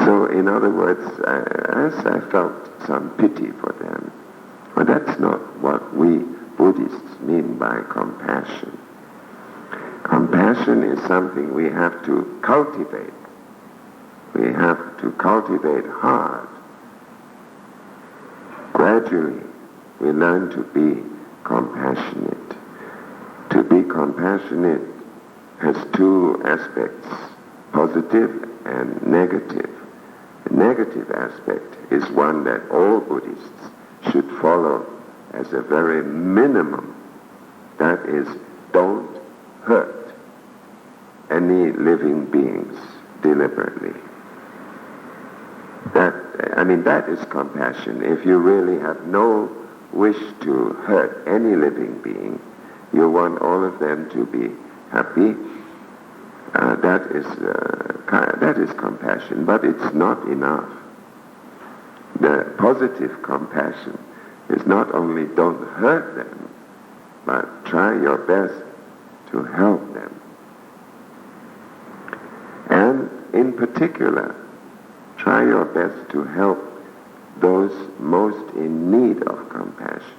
So, in other words, I felt some pity for them. But that's not what we Buddhists mean by compassion. Compassion is something we have to cultivate. We have to cultivate hard. Gradually, we learn to be compassionate. To be compassionate has two aspects, positive and negative. The negative aspect is one that all Buddhists should follow as a very minimum. That is, don't hurt any living beings deliberately. That is compassion. If you really have no wish to hurt any living being, you want all of them to be happy, that is compassion, but it's not enough. The positive compassion is not only don't hurt them, but try your best to help them. And in particular, try your best to help those most in need of compassion.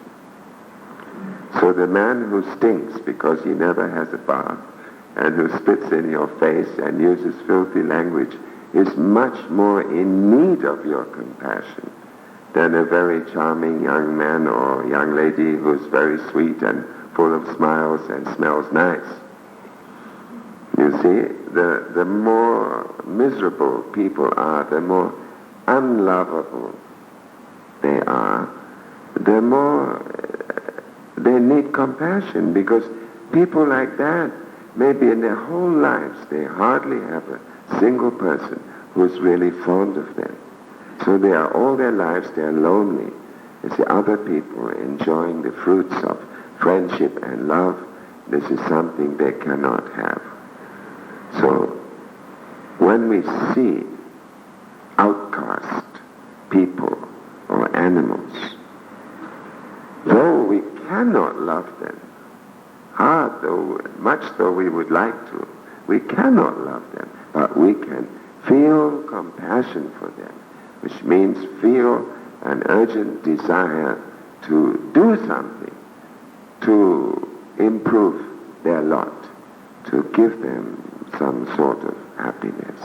So the man who stinks because he never has a bath and who spits in your face and uses filthy language is much more in need of your compassion than a very charming young man or young lady who's very sweet and full of smiles and smells nice. You see, the more miserable people are, the more unlovable they are, the more they need compassion, because people like that, maybe in their whole lives, they hardly have a single person who's really fond of them. So they are all their lives, they're lonely. You see, other people enjoying the fruits of friendship and love, this is something they cannot have. So when we see outcast people or animals, though we cannot love them, much though we would like to, we cannot love them, but we can feel compassion for them, which means feel an urgent desire to do something to improve their lot, to give them some sort of happiness.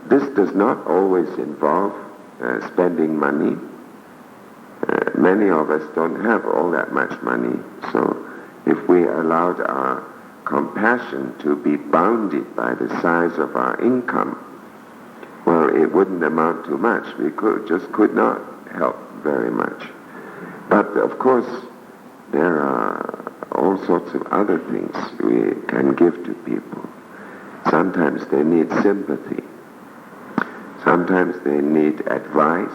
This does not always involve spending money. Many of us don't have all that much money, so if we allowed our compassion to be bounded by the size of our income, well, it wouldn't amount to much. We could not help very much. But of course, there are all sorts of other things we can give to people. Sometimes they need sympathy. Sometimes they need advice,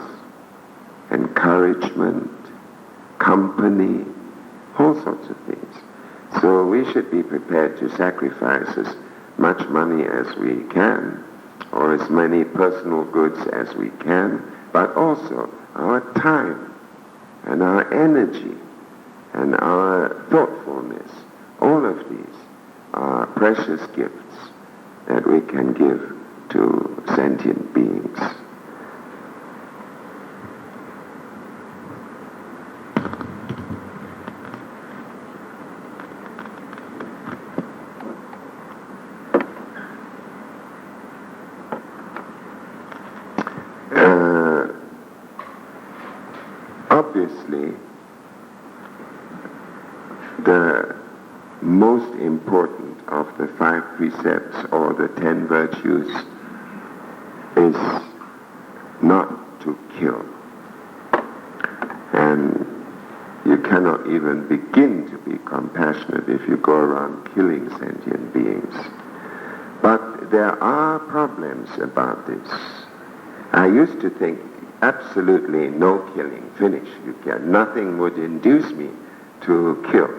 encouragement, company, all sorts of things. So we should be prepared to sacrifice as much money as we can, or as many personal goods as we can, but also our time and our energy and our thoughtfulness. All of these are precious gifts that we can give to sentient beings. Obviously, the most important of the 5 precepts or the 10 virtues is not to kill. And you cannot even begin to be compassionate if you go around killing sentient beings. But there are problems about this. I used to think absolutely no killing, finish. Nothing would induce me to kill.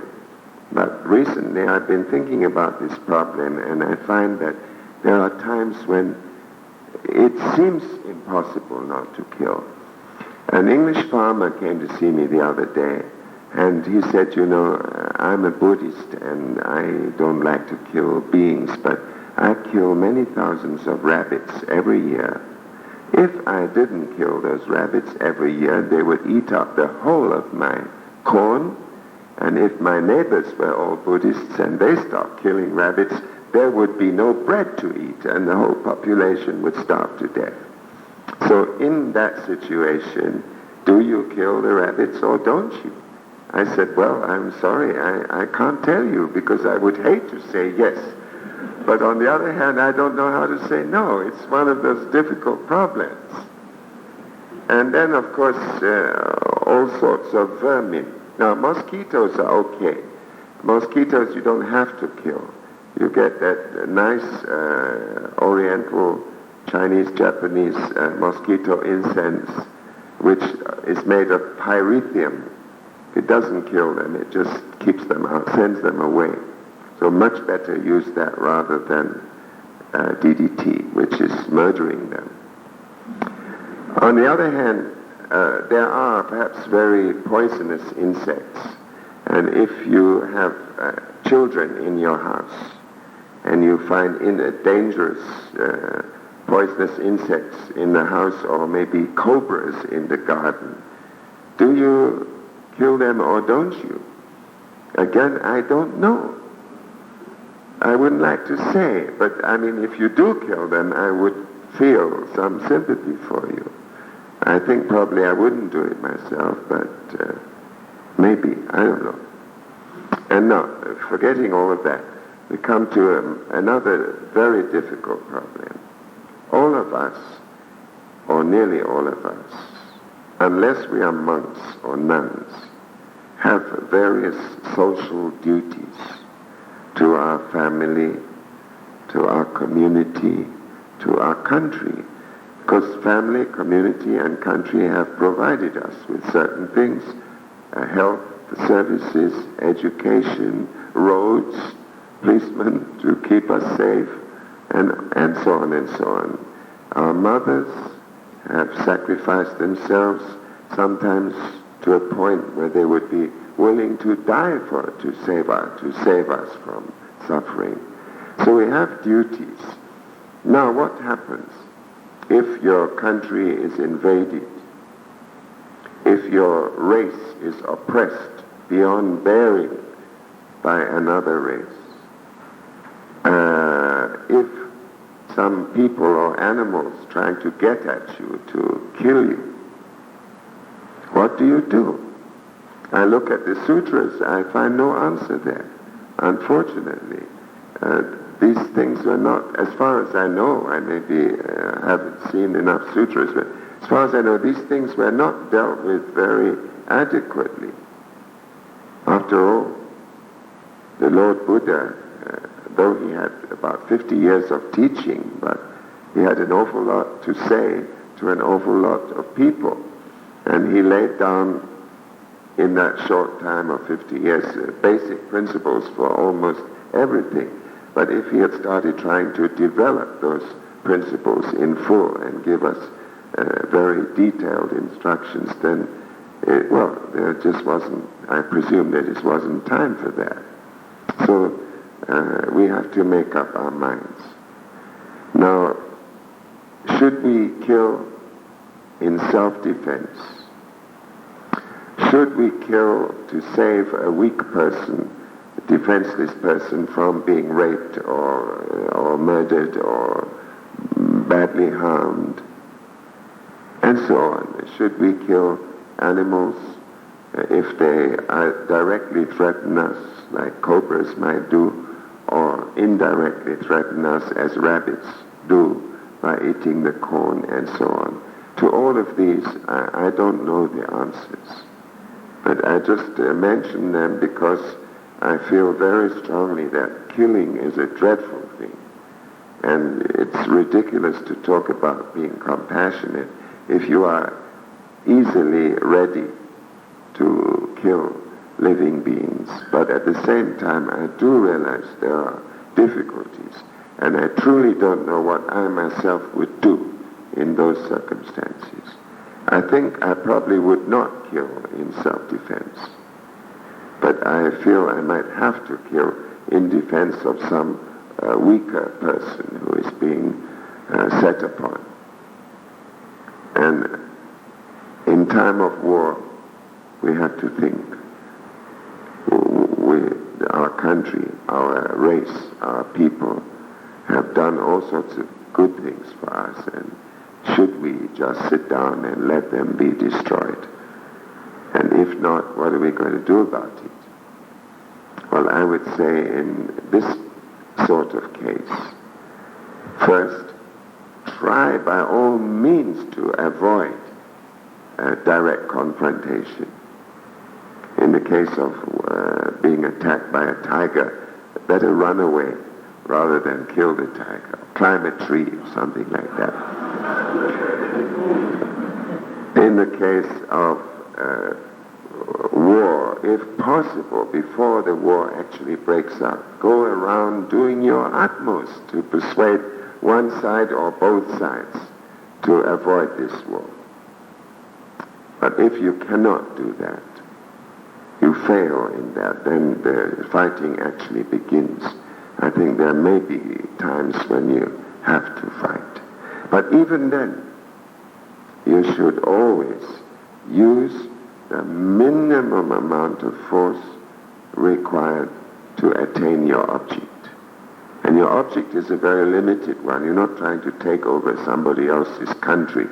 But recently I've been thinking about this problem, and I find that there are times when it seems impossible not to kill. An English farmer came to see me the other day, and he said, I'm a Buddhist and I don't like to kill beings, but I kill many thousands of rabbits every year. If I didn't kill those rabbits every year, they would eat up the whole of my corn. And if my neighbors were all Buddhists and they stopped killing rabbits, there would be no bread to eat and the whole population would starve to death. So in that situation, do you kill the rabbits or don't you? I said, well, I'm sorry, I can't tell you because I would hate to say yes. But on the other hand, I don't know how to say no. It's one of those difficult problems. And then, of course, all sorts of vermin. Now, mosquitoes are okay. Mosquitoes you don't have to kill. You get that nice Oriental, Chinese, Japanese mosquito incense, which is made of pyrethium. It doesn't kill them. It just keeps them out, sends them away. So much better use that rather than DDT, which is murdering them. On the other hand, there are perhaps very poisonous insects. And if you have children in your house and you find dangerous poisonous insects in the house or maybe cobras in the garden, do you kill them or don't you? Again, I don't know. I wouldn't like to say, but I mean, if you do kill them, I would feel some sympathy for you. I think probably I wouldn't do it myself, but maybe, I don't know. And now, forgetting all of that, we come to another very difficult problem. All of us, or nearly all of us, unless we are monks or nuns, have various social duties to our family, to our community, to our country. Because family, community, and country have provided us with certain things, health services, education, roads, policemen to keep us safe, and so on and so on. Our mothers have sacrificed themselves, sometimes to a point where they would be willing to die to save us from suffering. So we have duties. Now what happens if your country is invaded, if your race is oppressed beyond bearing, by another race. If some people or animals trying to get at you to kill you, what do? I look at the sutras, I find no answer there. Unfortunately, these things were not, as far as I know, I maybe haven't seen enough sutras, but as far as I know, these things were not dealt with very adequately. After all, the Lord Buddha, though he had about 50 years of teaching, but he had an awful lot to say to an awful lot of people. And he laid down in that short time of 50 years basic principles for almost everything. But if he had started trying to develop those principles in full and give us very detailed instructions, then, there just wasn't, I presume there just wasn't time for that. So we have to make up our minds. Now, should we kill in self-defense? Should we kill to save a weak person, a defenseless person, from being raped or murdered or badly harmed, and so on? Should we kill animals if they directly threaten us, like cobras might do, or indirectly threaten us as rabbits do by eating the corn and so on? To all of these, I don't know the answers. But I just mention them because I feel very strongly that killing is a dreadful thing. And it's ridiculous to talk about being compassionate if you are easily ready to kill living beings. But at the same time, I do realize there are difficulties. And I truly don't know what I myself would do in those circumstances. I think I probably would not kill in self-defense, but I feel I might have to kill in defense of some weaker person who is being set upon. And in time of war, we have to think. Our country, our race, our people have done all sorts of good things for us, and should we just sit down and let them be destroyed? And if not, what are we going to do about it? Well, I would say in this sort of case, first, try by all means to avoid direct confrontation. In the case of being attacked by a tiger, better run away rather than kill the tiger. Climb a tree or something like that. In the case of war, if possible, before the war actually breaks out, go around doing your utmost to persuade one side or both sides to avoid this war. But if you cannot do that, you fail in that, then the fighting actually begins. I think there may be times when you have to fight. But even then, you should always use the minimum amount of force required to attain your object. And your object is a very limited one. You're not trying to take over somebody else's country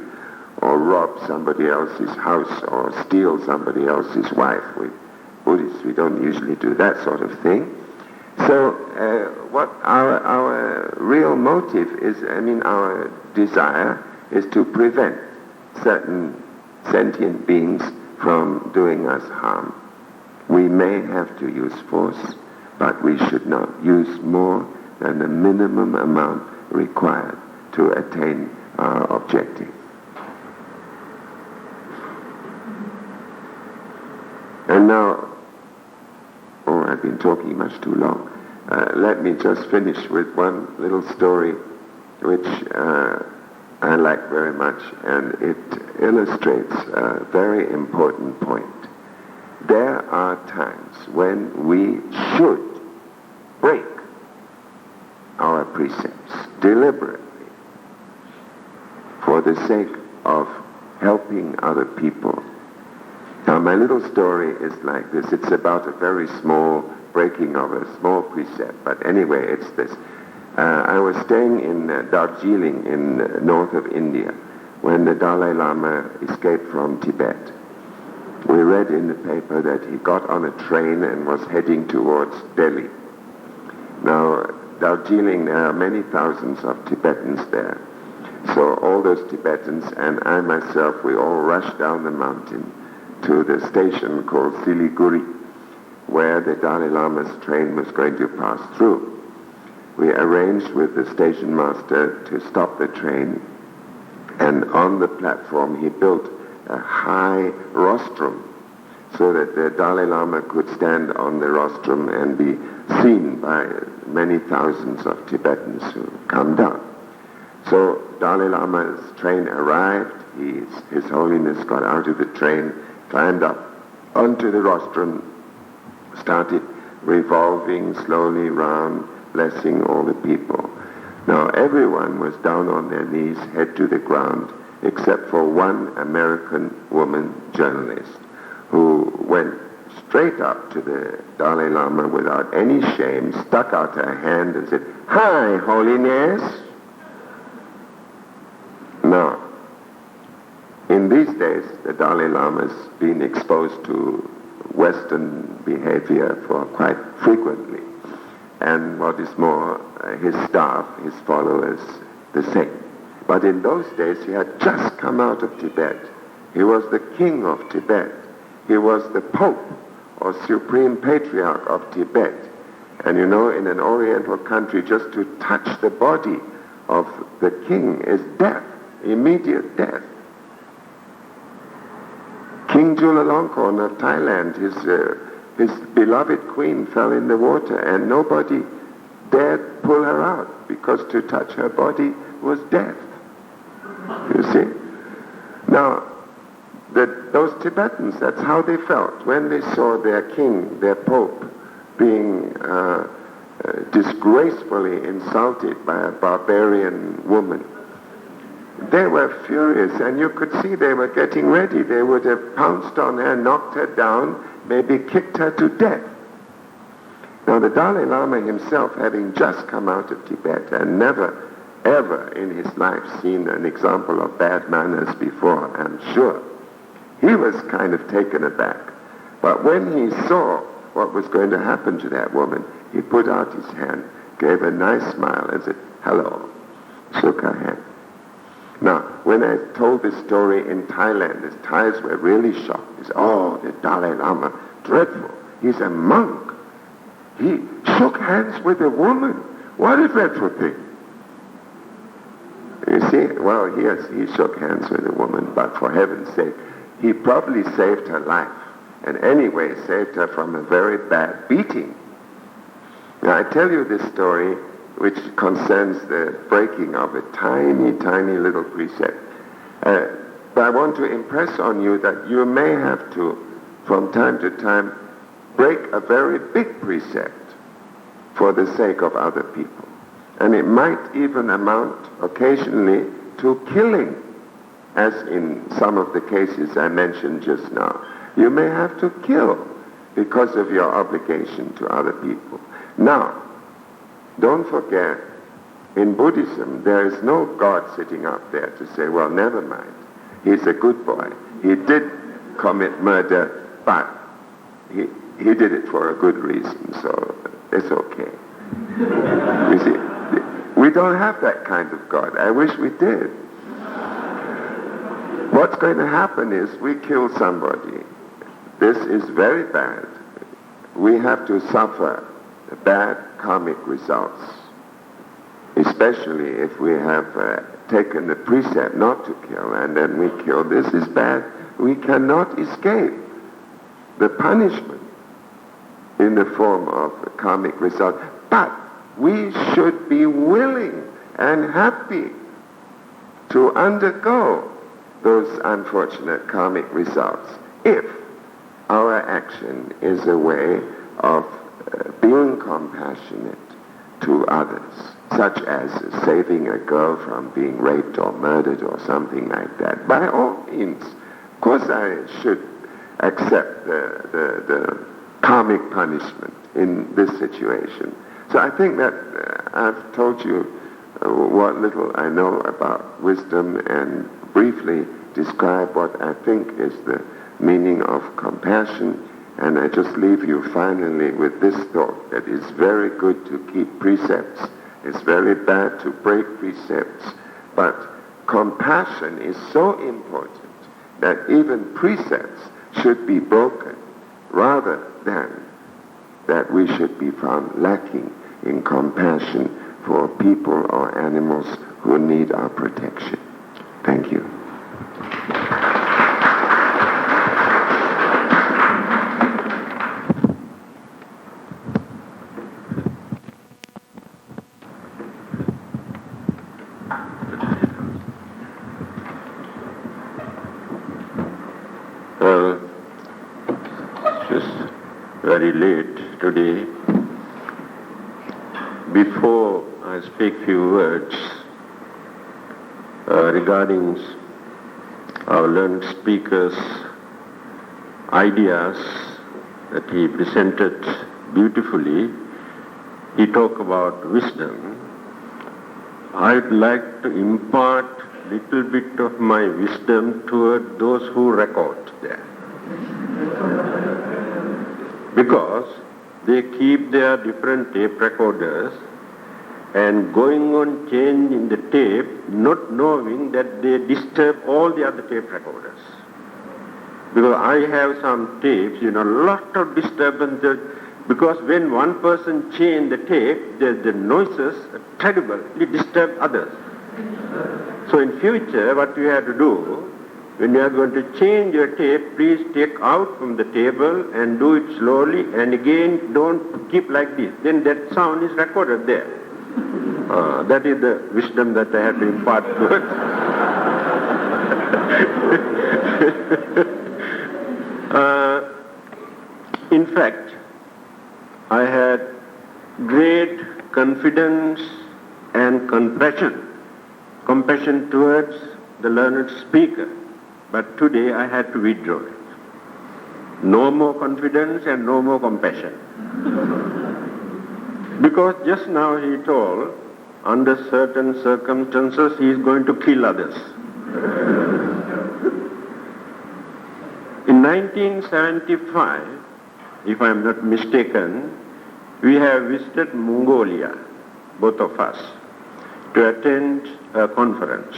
or rob somebody else's house or steal somebody else's wife. We Buddhists, we don't usually do that sort of thing. So what our real motive is, our desire is to prevent certain sentient beings from doing us harm. We may have to use force, but we should not use more than the minimum amount required to attain our objective. And now, I've been talking much too long. Let me just finish with one little story which I like very much, and it illustrates a very important point. There are times when we should break our precepts deliberately for the sake of helping other people. Now, my little story is like this. It's about a very small breaking of a small precept, but anyway, it's this. I was staying in Darjeeling in north of India when the Dalai Lama escaped from Tibet. We read in the paper that he got on a train and was heading towards Delhi. Now, Darjeeling, there are many thousands of Tibetans there. So all those Tibetans and I myself, we all rushed down the mountain to the station called Siliguri, where the Dalai Lama's train was going to pass through. We arranged with the station master to stop the train, and on the platform he built a high rostrum so that the Dalai Lama could stand on the rostrum and be seen by many thousands of Tibetans who come down. So Dalai Lama's train arrived, His Holiness got out of the train, climbed up onto the rostrum, started revolving slowly round, blessing all the people. Now everyone was down on their knees, head to the ground, except for one American woman journalist who went straight up to the Dalai Lama without any shame, stuck out her hand and said, "Hi, Holiness." Now, in these days, the Dalai Lama's been exposed to Western behavior for quite frequently. And what is more, his staff, his followers, the same. But in those days, he had just come out of Tibet. He was the king of Tibet. He was the Pope or Supreme Patriarch of Tibet. And you know, in an Oriental country, just to touch the body of the king is death, immediate death. King Chulalongkorn of Thailand, his beloved queen fell in the water and nobody dared pull her out because to touch her body was death. You see? Now, those Tibetans, that's how they felt when they saw their king, their pope, being disgracefully insulted by a barbarian woman. They were furious, and you could see they were getting ready. They would have pounced on her, knocked her down, maybe kicked her to death. Now the Dalai Lama himself, having just come out of Tibet and never ever in his life seen an example of bad manners before, I'm sure, he was kind of taken aback. But when he saw what was going to happen to that woman, he put out his hand, gave a nice smile and said, "Hello," shook her hand. Now, when I told this story in Thailand, the Thais were really shocked. They said, "Oh, the Dalai Lama, dreadful. He's a monk. He shook hands with a woman. What a dreadful thing." You see, well, yes, he shook hands with a woman, but for heaven's sake, he probably saved her life, and anyway saved her from a very bad beating. Now, I tell you this story which concerns the breaking of a tiny, tiny little precept. But I want to impress on you that you may have to, from time to time, break a very big precept for the sake of other people. And it might even amount occasionally to killing, as in some of the cases I mentioned just now. You may have to kill because of your obligation to other people. Now, don't forget, in Buddhism, there is no God sitting up there to say, well, never mind. He's a good boy. He did commit murder, but he did it for a good reason, so it's okay. You see, we don't have that kind of God. I wish we did. What's going to happen is we kill somebody. This is very bad. We have to suffer bad karmic results, especially if we have taken the precept not to kill and then we kill. This is bad. We cannot escape the punishment in the form of a karmic result. But we should be willing and happy to undergo those unfortunate karmic results if our action is a way of being compassionate to others, such as saving a girl from being raped or murdered or something like that. By all means, of course I should accept the karmic punishment in this situation. So I think that I've told you what little I know about wisdom and briefly describe what I think is the meaning of compassion. And I just leave you finally with this thought, that it's very good to keep precepts. It's very bad to break precepts. But compassion is so important that even precepts should be broken rather than that we should be found lacking in compassion for people or animals who need our protection. Thank you. Very late today. Before I speak few words regarding our learned speaker's ideas that he presented beautifully, he talked about wisdom. I'd like to impart a little bit of my wisdom toward those who record there. Because they keep their different tape recorders and going on changing the tape, not knowing that they disturb all the other tape recorders. Because I have some tapes, a lot of disturbances, because when one person change the tape, the noises are terrible, it disturbs others. So in future, what you have to do, when you are going to change your tape, please take out from the table and do it slowly, and again don't keep like this. Then that sound is recorded there. That is the wisdom that I have to impart to it. In fact, I had great confidence and compassion towards the learned speaker. But today I had to withdraw it. No more confidence and no more compassion. Because just now he told, under certain circumstances he is going to kill others. In 1975, if I am not mistaken, we have visited Mongolia, both of us, to attend a conference.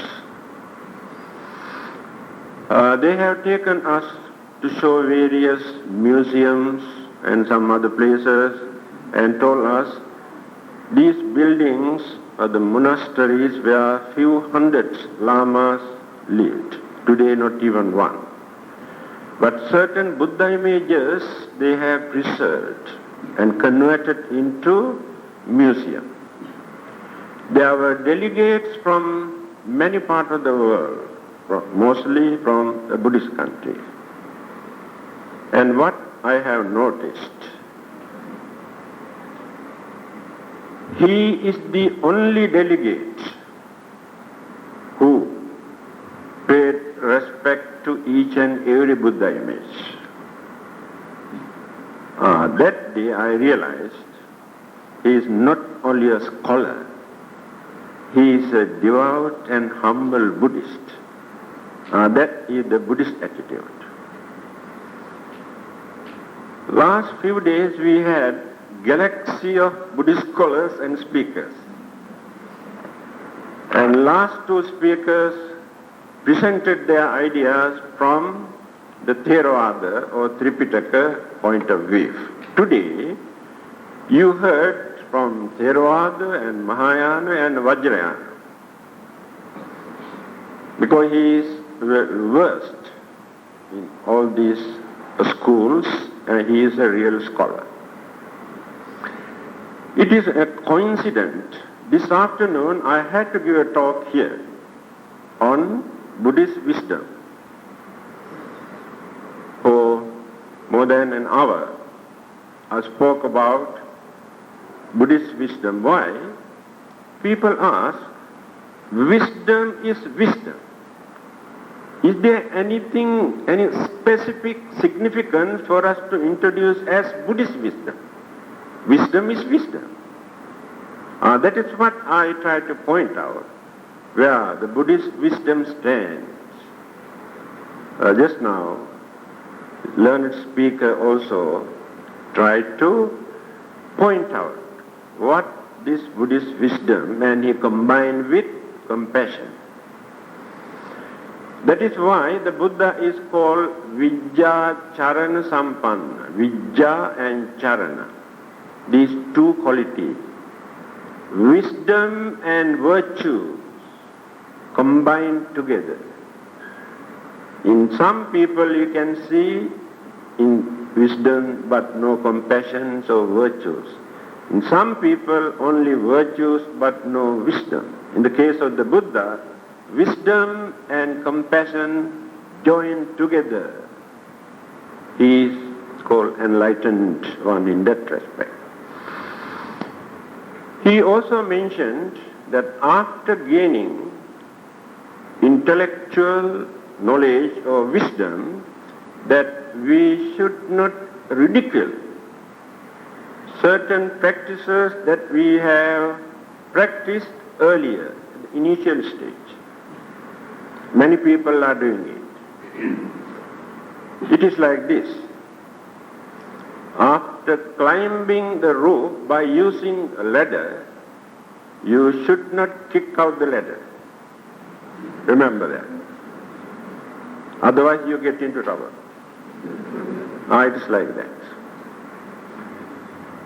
They have taken us to show various museums and some other places and told us these buildings are the monasteries where a few hundreds lamas lived. Today not even one. But certain Buddha images they have preserved and converted into museum. There were delegates from many parts of the world, mostly from the Buddhist countries. And what I have noticed, he is the only delegate who paid respect to each and every Buddha image. That day I realized he is not only a scholar, he is a devout and humble Buddhist. That is the Buddhist attitude. Last few days we had galaxy of Buddhist scholars and speakers. And last two speakers presented their ideas from the Theravada or Tripitaka point of view. Today, you heard from Theravada and Mahayana and Vajrayana. Because he is versed in all these schools and he is a real scholar. It is a coincidence. This afternoon I had to give a talk here on Buddhist wisdom. For more than an hour I spoke about Buddhist wisdom. Why? People ask, wisdom is wisdom. is there anything, any specific significance for us to introduce as Buddhist wisdom? Wisdom is wisdom. That is what I try to point out, where the Buddhist wisdom stands. Just now, learned speaker also tried to point out what this Buddhist wisdom, and he combined with compassion. That is why the Buddha is called Vijja Charana Sampanna, Vijja and Charana. These two qualities, wisdom and virtue combined together. In some people you can see in wisdom but no compassion, so virtues. In some people only virtues but no wisdom. In the case of the Buddha, wisdom and compassion joined together. He is called enlightened one in that respect. He also mentioned that after gaining intellectual knowledge or wisdom, that we should not ridicule certain practices that we have practiced earlier, at the initial stage. Many people are doing it. It is like this. After climbing the roof by using a ladder, you should not kick out the ladder. Remember that. Otherwise you get into trouble. It is like that.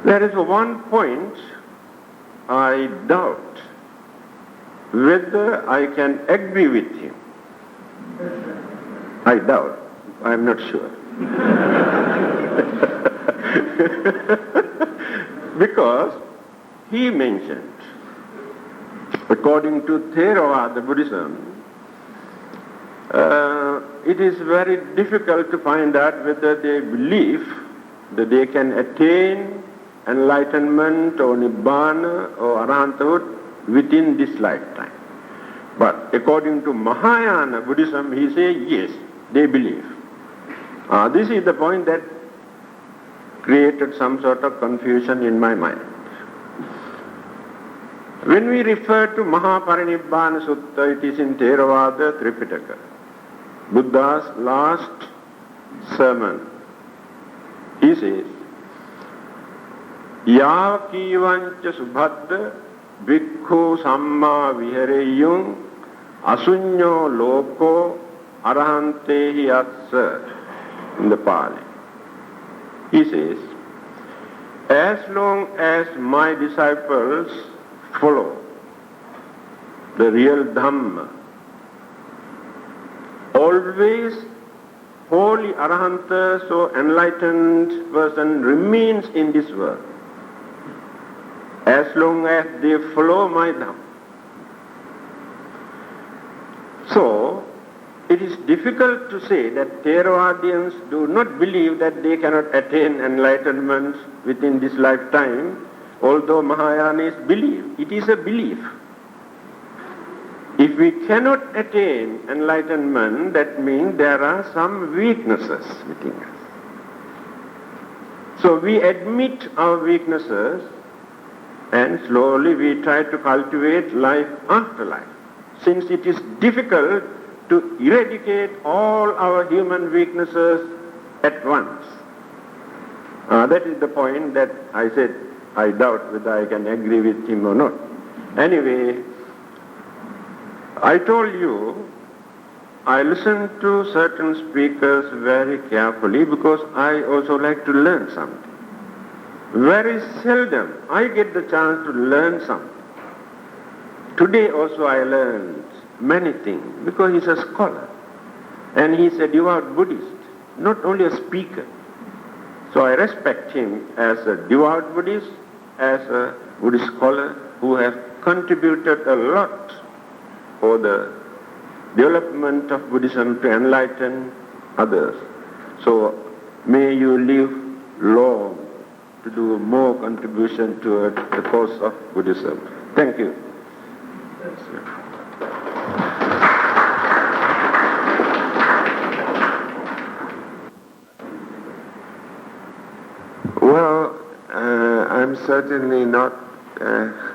There is one point I doubt whether I can agree with him. I doubt. I am not sure. Because he mentioned, according to Theravada Buddhism, it is very difficult to find out whether they believe that they can attain enlightenment or nibbana or arahanthood within this lifetime. But according to Mahayana Buddhism, he says yes, they believe. This is the point that created some sort of confusion in my mind. When we refer to Mahaparinibbana Sutta, it is in Theravada Tripitaka, Buddha's last sermon. He says, Yakivancha subhadda bhikkhu samma vihareyung asunyo loko arahantehi atsa, in the Pali. He says, as long as my disciples follow the real Dhamma, always holy arahanta, so enlightened person remains in this world. As long as they follow my Dhamma. So, it is difficult to say that Theravadians do not believe that they cannot attain enlightenment within this lifetime, although Mahayanis believe. It is a belief. If we cannot attain enlightenment, that means there are some weaknesses within us. So we admit our weaknesses and slowly we try to cultivate life after life. Since it is difficult to eradicate all our human weaknesses at once. That is the point that I said I doubt whether I can agree with him or not. Anyway, I told you I listen to certain speakers very carefully because I also like to learn something. Very seldom I get the chance to learn something. Today also I learned many things because he's a scholar and he's a devout Buddhist, not only a speaker. So I respect him as a devout Buddhist, as a Buddhist scholar who has contributed a lot for the development of Buddhism to enlighten others. So may you live long to do more contribution to the cause of Buddhism. Thank you. I'm certainly not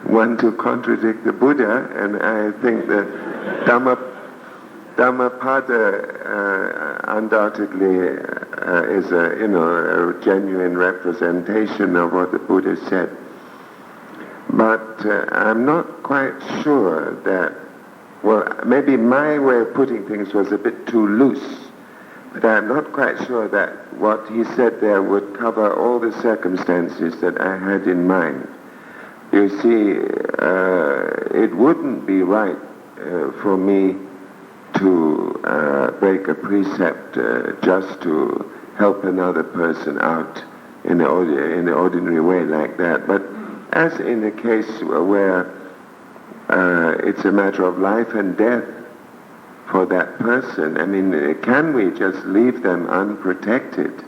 one to contradict the Buddha, and I think that Dhammapada undoubtedly is a genuine representation of what the Buddha said. But I'm not quite sure that, well, maybe my way of putting things was a bit too loose, but I'm not quite sure that what he said there would cover all the circumstances that I had in mind. You see, it wouldn't be right for me to break a precept just to help another person out in the ordinary way like that. But as in a case where it's a matter of life and death for that person, I mean, can we just leave them unprotected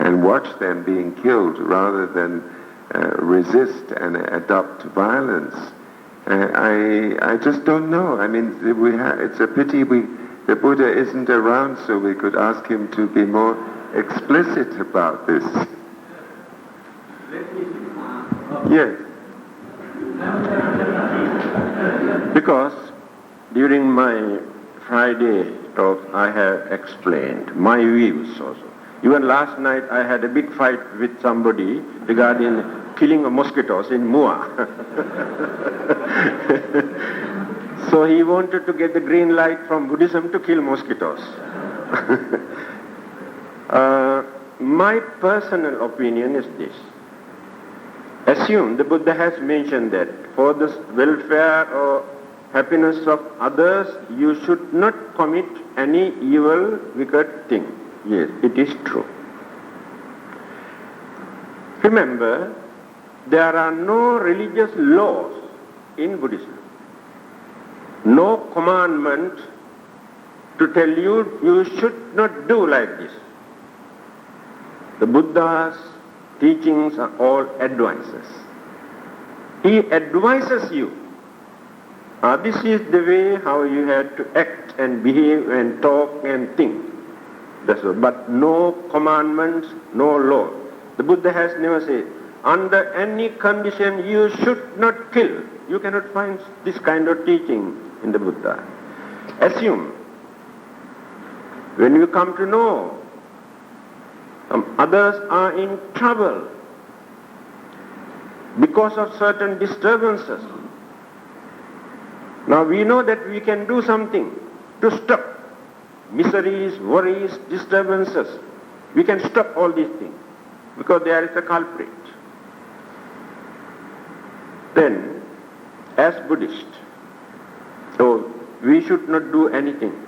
and watch them being killed rather than resist and adopt violence? I just don't know. I mean, it's a pity the Buddha isn't around so we could ask him to be more explicit about this. Yes. Because during my Friday talk I have explained my views also. Even last night I had a big fight with somebody regarding killing of mosquitoes in Mua. So he wanted to get the green light from Buddhism to kill mosquitoes. My personal opinion is this. Assume the Buddha has mentioned that for the welfare or happiness of others, you should not commit any evil, wicked thing. Yes, it is true. Remember, there are no religious laws in Buddhism. No commandment to tell you should not do like this. The Buddha's teachings are all advices. He advises you. This is the way how you have to act and behave and talk and think. That's all. But no commandments, no law. The Buddha has never said, under any condition you should not kill. You cannot find this kind of teaching in the Buddha. Assume, when you come to know others are in trouble because of certain disturbances. Now we know that we can do something to stop miseries, worries, disturbances. We can stop all these things because there is a culprit. Then, as Buddhists, so we should not do anything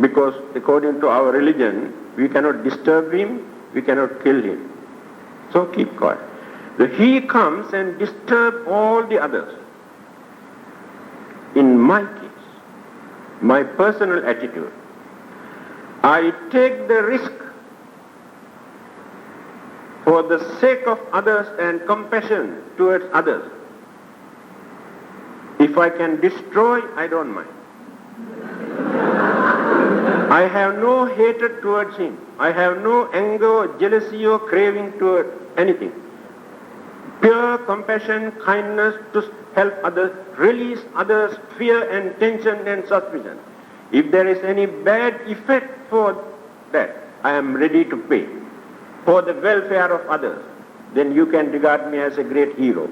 because according to our religion, we cannot disturb him, we cannot kill him. So keep quiet. He comes and disturbs all the others. In my case, my personal attitude, I take the risk for the sake of others and compassion towards others. If I can destroy, I don't mind. I have no hatred towards him. I have no anger, jealousy or craving toward anything. Pure compassion, kindness to help others, release others' fear and tension and suspicion. If there is any bad effect for that, I am ready to pay for the welfare of others. Then you can regard me as a great hero.